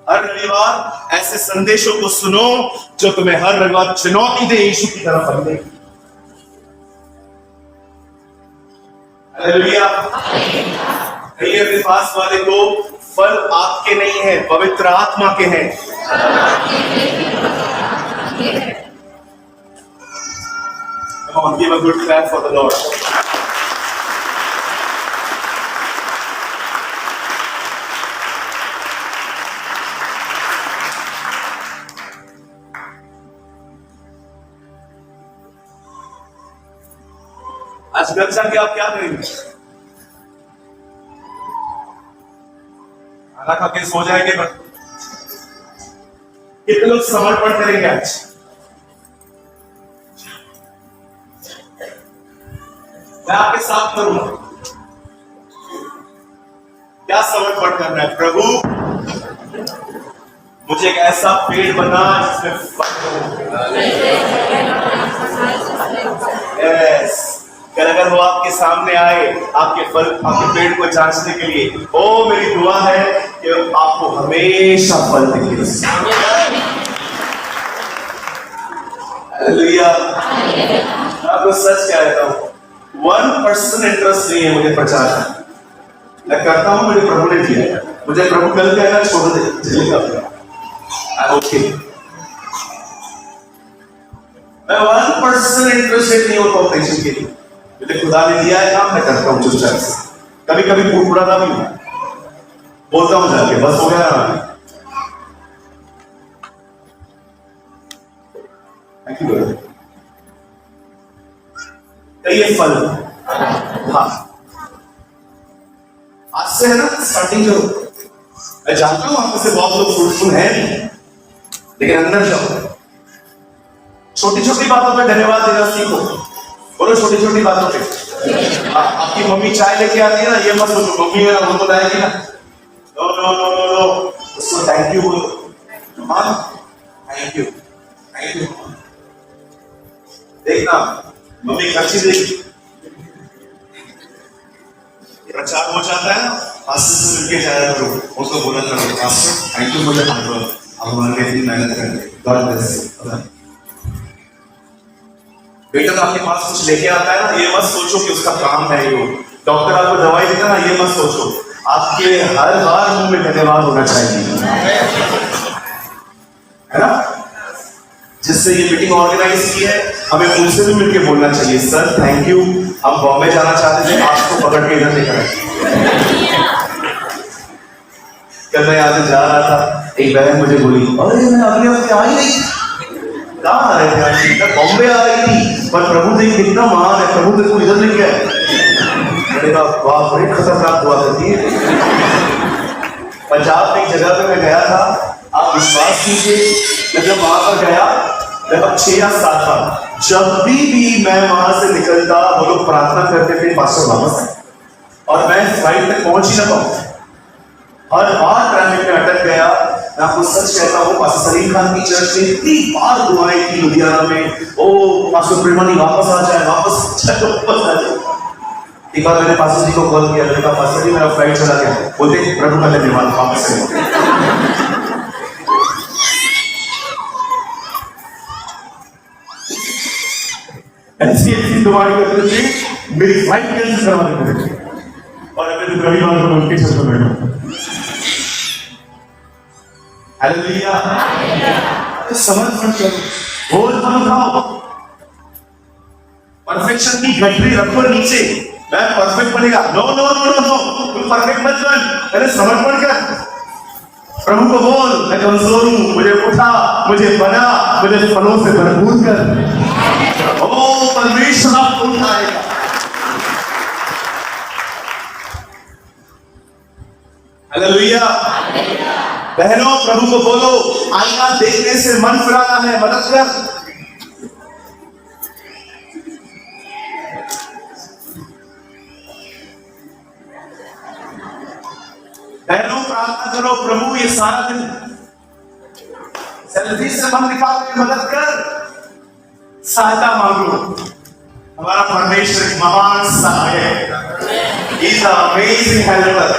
हर रविवार ऐसे संदेशों को सुनो जो तुम्हें हर रविवार चुनौती दे यीशु की तरफ बढ़ने की। हालेलुया। कहिए अपने पास वाले को, फल आपके नहीं है, पवित्र आत्मा के हैं। Come on, give a good clap for the Lord. आज घर जाके आप क्या करेंगे? खाना खा के सो जाएंगे? कितने लोग समर्पण करेंगे आज? मैं आपके साथ करूंगा। क्या समर्पण करना है? प्रभु मुझे एक ऐसा पेड़ बना जिसमें फल हो। यस, अगर वो आपके सामने आए, आपके फल, आपके पेड़ को जांचने के लिए, ओ मेरी दुआ है कि आपको हमेशा फल दिखे। हालेलुया। आपको सच कह रहा हूं, 1% इंटरेस्ट नहीं है मुझे प्रचार करना। मैं करता हूं, मेरे प्रभु ने दिया। मुझे प्रभु कल कहना छोड़ दे, चलेगा ओके। मैं 1% इंटरेस्टेड नहीं होता हूं पेशेंट के लिए। मुझे खुदा ने दिया है काम, मैं करता हूँ चुपचाप से। कभी कभी बुड़बुड़ाता भी हूँ, बोलता हूँ जाके, बस हो गया ना। Thank you brother. कहिए फल। हाँ, आज से है ना स्टार्टिंग करो। मैं जानता हूँ आप में से बहुत लोग फ्रूटफुल हैं नहीं, लेकिन अंदर जाओ। छोटी छोटी बातों पे धन्यवाद देना सीखो। बोलो छोटी छोटी बातों पे। आपकी मम्मी चाय लेके आती है ना, ये मत सोचो मम्मी है वो तो लाएगी ना। No no no no no, उसको थैंक यू बोलो। हाँ थैंक यू, थैंक यू। देखना मम्मी खर्ची देगी। प्रचार हो जाता है, पास्टर से मिलके जाया करो, उसको बोला करो पास्टर थैंक यू मुझे हमारे लिए इतनी मेहनत करके। God bless you. बेटा तो आपके पास कुछ लेके आता है ना, ये मत सोचो कि उसका काम है ये। डॉक्टर आपको दवाई देता ना, ये मत सोचो। आपके हर बार मुंह में धन्यवाद होना चाहिए, है ना? जिससे ये मीटिंग ऑर्गेनाइज की है, हमें उनसे भी मिलके बोलना चाहिए, सर थैंक यू, हम बॉम्बे जाना चाहते थे, आपको पकड़ के इधर लेकर आए। कल मैं यहाँ से जा रहा था, एक बहन मुझे बोली, अरे मैं अगले हफ्ते आ ही नहीं। कहाँ आ रहे थे आंटी? मैं बॉम्बे आ रही थी, पर प्रभु देख कितना महान है, प्रभु तेरे को इधर लेके आए। मैंने कहा वाह, बड़ी खतरनाक हुआ करती है। पंजाब में एक जगह पे मैं गया था, आप विश्वास कीजिए, मैं जब वहां पर गया लगभग 6 या 7 था, जब भी मैं वहां से निकलता वो लोग प्रार्थना करते थे पास्टर वापस आए, और मैं फ्लाइट तक पहुंच ही ना पाऊं। हर बार ट्रैफिक में अटक गया। मैं आपको सच कहता हूँ, पास्टर सलीम खान की चर्च में इतनी बार दुआएं की लुधियाना में, ओ पास्टर प्रेमानी वापस आ जाए, वापस आ जाए। एक बार मैंने पास्टर जी को कॉल किया, मैंने कहा पास्टर जी मेरा फ्लाइट चला गया, बोलते प्रभु का धन्यवाद, वापस ऐसी दुआएं करते थे, मेरी फ्लाइट कैंसिल करवा देते थे, और अगर रविवार को उनके छत पर बैठा। हालेलुया। समर्पण करो, बोझ मत उठाओ, परफेक्शन की गठरी रखो नीचे, मैं परफेक्ट बनेगा, no no no no no, तुम परफेक्ट मत बन, पहले समर्पण कर। प्रभु को बोल, मैं कमजोर हूं, मुझे उठा, मुझे बना, मुझे फलों से भरपूर कर। ओ परमेश्वर आपको उठाएगा। हालेलुया। बहनों, प्रभु को बोलो, आईना देखने से मन फिराना है, मदद कर। बहनों, प्रार्थना करो, प्रभु ये सारा दिन सेल्फी से मन निकालने में मदद कर, सहायता मांगो। हमारा परमेश्वर महान सहायक, He is an amazing helper।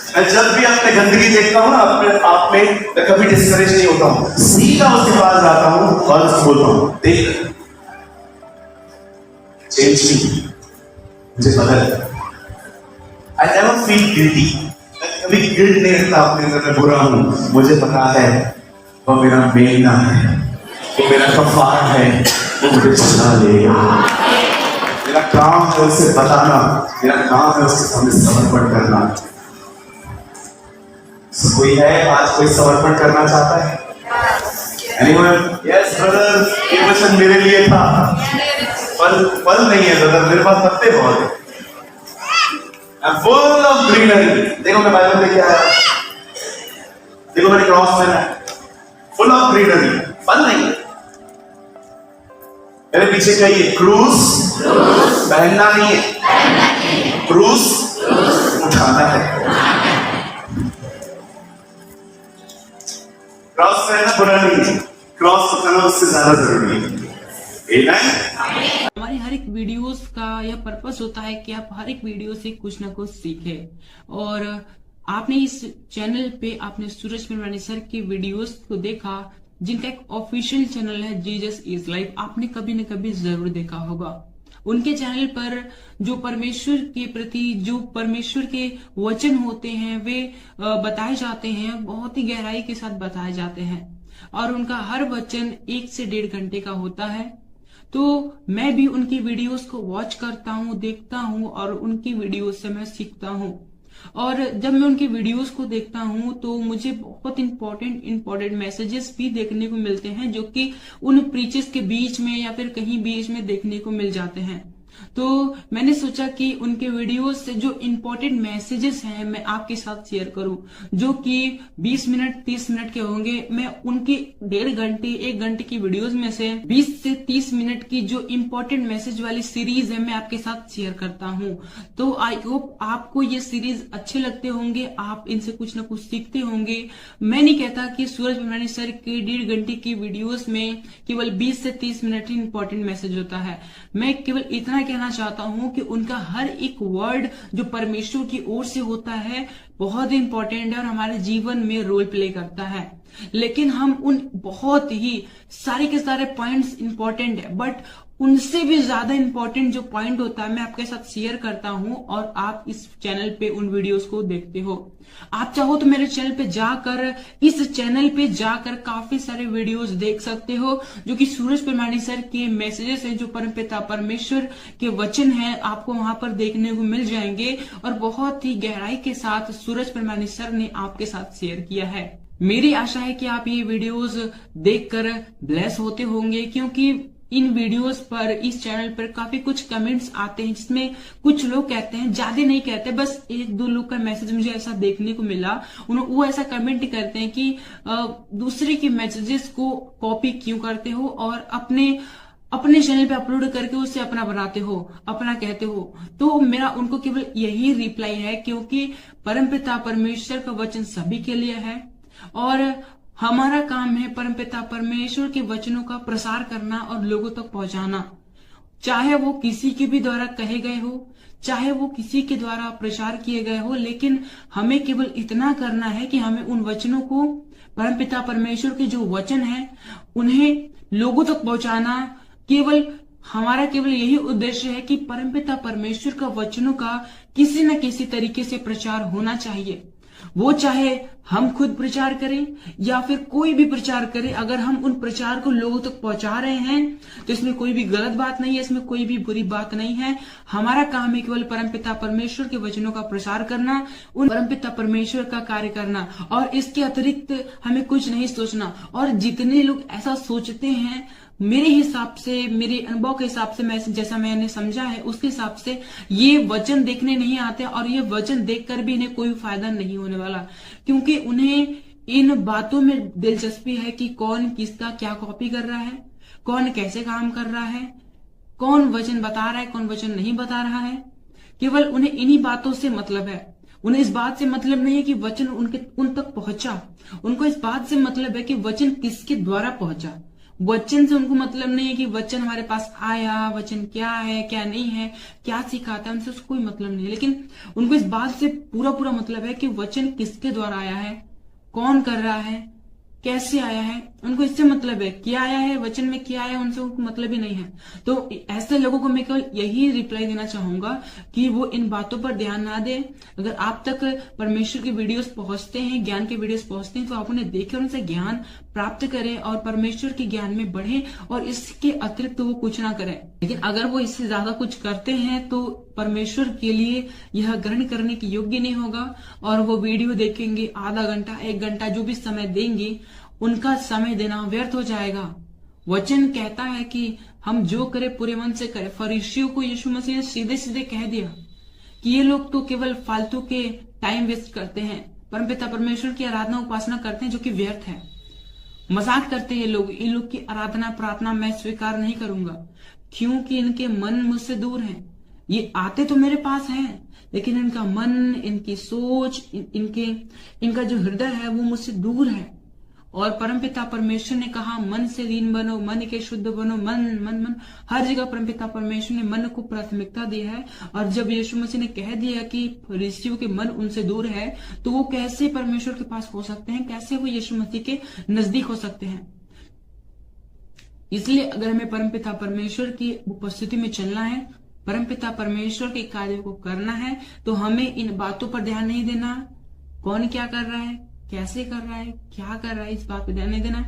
मैं जब भी अपने गंदगी देखता हूँ ना अपने आप में, मैं कभी डिस्करेज नहीं होता हूँ, सीधा उसके पास जाता हूँ और उसको बोलता हूँ, देख चेंज मी, मुझे बदल। आई नेवर फील गिल्टी, मैं कभी गिल्ट नहीं रखता अपने अंदर, मैं बुरा हूँ, मुझे पता है वो मेरा मेलना है, वो मेरा कफार है, वो मुझे छुड़ा लेगा। मेरा काम है उसे बताना, मेरा काम है उसके सामने समर्पण करना। कोई है आज, कोई समर्पण करना चाहता है? Anyone? Yes brother, ये वचन मेरे लिए था। फल नहीं है ब्रदर, मेरे पास पत्ते बहुत है। I'm full of greenery। देखो मैं बाइबल लेके आया, देखो मैंने क्रॉस पहना है, फुल ऑफ ग्रीनरी, फल नहीं है। मेरे पीछे क्या ये क्रूस पहनना नहीं है, क्रूस उठाना है। क्रॉस पहनना बुरा नहीं है, क्रॉस उठाना उससे ज्यादा जरूरी है। आमेन। हमारे हर एक वीडियोस का यह पर्पस होता है कि आप हर एक वीडियो से कुछ ना कुछ सीखें, और आपने इस चैनल पे आपने सूरज परमानी सर की वीडियोस को देखा, जिनका एक ऑफिशियल चैनल है जीसस इज लाइफ, आपने कभी न कभी जरूर देखा होगा। उनके चैनल पर जो परमेश्वर के प्रति, जो परमेश्वर के वचन होते हैं, वे बताए जाते हैं, बहुत ही गहराई के साथ बताए जाते हैं, और उनका हर वचन 1 से 1.5 घंटे का होता है। तो मैं भी उनकी वीडियोस को वॉच करता हूँ, देखता हूँ, और उनकी वीडियोस से मैं सीखता हूँ। और जब मैं उनकी वीडियोस को देखता हूँ तो मुझे बहुत इंपॉर्टेंट मैसेजेस भी देखने को मिलते हैं, जो कि उन प्रीचेस के बीच में या फिर कहीं बीच में देखने को मिल जाते हैं। तो मैंने सोचा कि उनके वीडियोस से जो इम्पोर्टेंट मैसेजेस हैं मैं आपके साथ शेयर करूं, जो कि 20 मिनट 30 मिनट के होंगे। मैं उनकी 1.5 घंटे 1 घंटे की वीडियोस में से 20 से 30 मिनट की जो इम्पोर्टेंट मैसेज वाली सीरीज है मैं आपके साथ शेयर करता हूं। तो आई होप आपको ये सीरीज अच्छे लगते होंगे, आप इनसे कुछ ना कुछ सीखते होंगे। मैं नहीं कहता कि सूरज परमानी सर के 1.5 घंटे की वीडियोस में केवल 20 से 30 मिनट ही इम्पोर्टेंट मैसेज होता है। मैं केवल इतना कहना चाहता हूं कि उनका हर एक वर्ड जो परमेश्वर की ओर से होता है बहुत ही इंपॉर्टेंट है और हमारे जीवन में रोल प्ले करता है। लेकिन हम उन बहुत ही सारे के सारे पॉइंट्स इंपॉर्टेंट है, बट उनसे भी ज्यादा इंपॉर्टेंट जो पॉइंट होता है मैं आपके साथ शेयर करता हूं और आप इस चैनल पे उन वीडियोस को देखते हो। आप चाहो तो मेरे चैनल पे जाकर इस चैनल पे जाकर काफी सारे वीडियोस देख सकते हो, जो कि सूरज परमानी सर के मैसेजेस हैं, जो परमपिता परमेश्वर के वचन हैं, आपको वहां पर देखने को मिल जाएंगे और बहुत ही गहराई के साथ सूरज परमानी सर ने आपके साथ शेयर किया है। मेरी आशा है कि आप ये वीडियोस देखकर ब्लेस होते होंगे, क्योंकि इन वीडियोस पर, इस चैनल पर काफी कुछ कमेंट्स आते हैं जिसमें कुछ लोग कहते हैं, ज्यादा नहीं कहते, बस एक दो लोग का मैसेज मुझे ऐसा देखने को मिला, वो ऐसा कमेंट करते हैं कि दूसरे के मैसेजेस को कॉपी क्यों करते हो और अपने चैनल पे अपलोड करके उसे अपना बनाते हो, अपना कहते हो। तो मेरा उनको केवल यही रिप्लाई है, क्योंकि परमपिता परमेश्वर का वचन सभी के लिए है और हमारा काम है परमपिता परमेश्वर के वचनों का प्रसार करना और लोगों तक पहुंचाना, चाहे वो किसी के भी द्वारा कहे गए हो, चाहे वो किसी के द्वारा प्रचार किए गए हो, लेकिन हमें केवल इतना करना है कि हमें उन वचनों को, परमपिता परमेश्वर के जो वचन है, उन्हें लोगों तक पहुंचाना। हमारा केवल यही उद्देश्य है कि परमपिता परमेश्वर का वचनों का किसी न किसी तरीके से प्रचार होना चाहिए। वो चाहे हम खुद प्रचार करें या फिर कोई भी प्रचार करे, अगर हम उन प्रचार को लोगों तक पहुंचा रहे हैं तो इसमें कोई भी गलत बात नहीं है, इसमें कोई भी बुरी बात नहीं है। हमारा काम है केवल परमपिता परमेश्वर के वचनों का प्रसार करना, उन परमपिता परमेश्वर का कार्य करना, और इसके अतिरिक्त हमें कुछ नहीं सोचना। और जितने लोग ऐसा सोचते हैं, मेरे हिसाब से, मेरे अनुभव के हिसाब से, जैसा मैंने समझा है उसके हिसाब से, ये वचन देखने नहीं आते और ये वचन देखकर भी इन्हें कोई फायदा नहीं होने वाला, क्योंकि उन्हें इन बातों में दिलचस्पी है कि कौन किसका क्या कॉपी कर रहा है, कौन कैसे काम कर रहा है, कौन वचन बता रहा है, कौन वचन नहीं बता रहा है। केवल उन्हें इन्हीं बातों से मतलब है। उन्हें इस बात से मतलब नहीं है कि वचन उन तक पहुंचा, उनको इस बात से मतलब है कि वचन किसके द्वारा पहुंचा। वचन से उनको मतलब नहीं है कि वचन हमारे पास आया, वचन क्या है, क्या नहीं है, क्या सिखाता है, उनसे उसको कोई मतलब नहीं है। लेकिन उनको इस बात से पूरा मतलब है कि वचन किसके द्वारा आया है, कौन कर रहा है, कैसे आया है, उनको इससे मतलब है। क्या आया है, वचन में क्या आया, उनसे उनको मतलब ही नहीं है। तो ऐसे लोगों को मैं केवल यही रिप्लाई देना चाहूंगा कि वो इन बातों पर ध्यान ना दें। अगर आप तक परमेश्वर के वीडियोस पहुंचते हैं, ज्ञान के वीडियोस पहुंचते हैं, तो आप उन्हें देखें, उनसे ज्ञान प्राप्त करें और परमेश्वर के ज्ञान में बढ़े, और इसके अतिरिक्त वो कुछ ना करें। लेकिन अगर वो इससे ज्यादा कुछ करते हैं तो परमेश्वर के लिए यह ग्रहण करने के योग्य नहीं होगा, और वो वीडियो देखेंगे, आधा घंटा, 1 घंटा, जो भी समय देंगे, उनका समय देना व्यर्थ हो जाएगा। वचन कहता है कि हम जो करें पूरे मन से करें। फरीसियों को यीशु मसीह ने सीधे सीधे कह दिया कि ये लोग तो केवल फालतू के टाइम वेस्ट करते हैं, परमपिता परमेश्वर की आराधना उपासना करते हैं जो कि व्यर्थ है, मजाक करते हैं ये लोग। इन लोग की आराधना प्रार्थना मैं स्वीकार नहीं करूंगा, क्योंकि इनके मन मुझसे दूर हैं। ये आते तो मेरे पास हैं, लेकिन इनका मन, इनकी सोच, इनका जो हृदय है वो मुझसे दूर है। और परमपिता परमेश्वर ने कहा, मन से लीन बनो, मन के शुद्ध बनो। मन हर जगह परमपिता परमेश्वर ने मन को प्राथमिकता दी है। और जब यीशु मसीह ने कह दिया कि फरीसियों के मन उनसे दूर है, तो वो कैसे परमेश्वर के पास हो सकते हैं, कैसे वो यीशु मसीह के नजदीक हो सकते हैं। इसलिए अगर हमें परमपिता परमेश्वर की उपस्थिति में चलना है, परमपिता परमेश्वर के कार्य को करना है, तो हमें इन बातों पर ध्यान नहीं देना, कौन क्या कर रहा है, कैसे कर रहा है, क्या कर रहा है, इस बात पे ध्यान नहीं देना।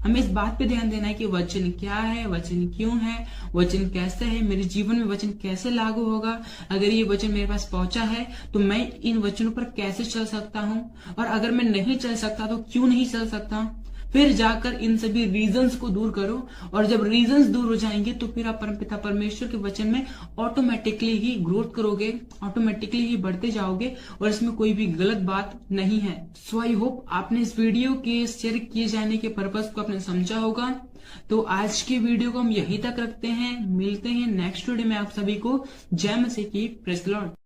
हमें इस बात पे ध्यान देना है कि वचन क्या है, वचन क्यों है, वचन कैसे है, मेरे जीवन में वचन कैसे लागू होगा। अगर ये वचन मेरे पास पहुंचा है तो मैं इन वचनों पर कैसे चल सकता हूं, और अगर मैं नहीं चल सकता तो क्यों नहीं चल सकता। फिर जाकर इन सभी रीजंस को दूर करो, और जब रीजंस दूर हो जाएंगे तो फिर आप परमपिता परमेश्वर के वचन में ऑटोमेटिकली ही ग्रोथ करोगे, ऑटोमेटिकली ही बढ़ते जाओगे, और इसमें कोई भी गलत बात नहीं है। सो आई होप आपने इस वीडियो के शेयर किए जाने के पर्पस को आपने समझा होगा। तो आज की वीडियो को हम यहीं तक रखते हैं, मिलते हैं नेक्स्ट वीडियो में। आप सभी को जय मसीह की, प्रेज़ द लॉर्ड।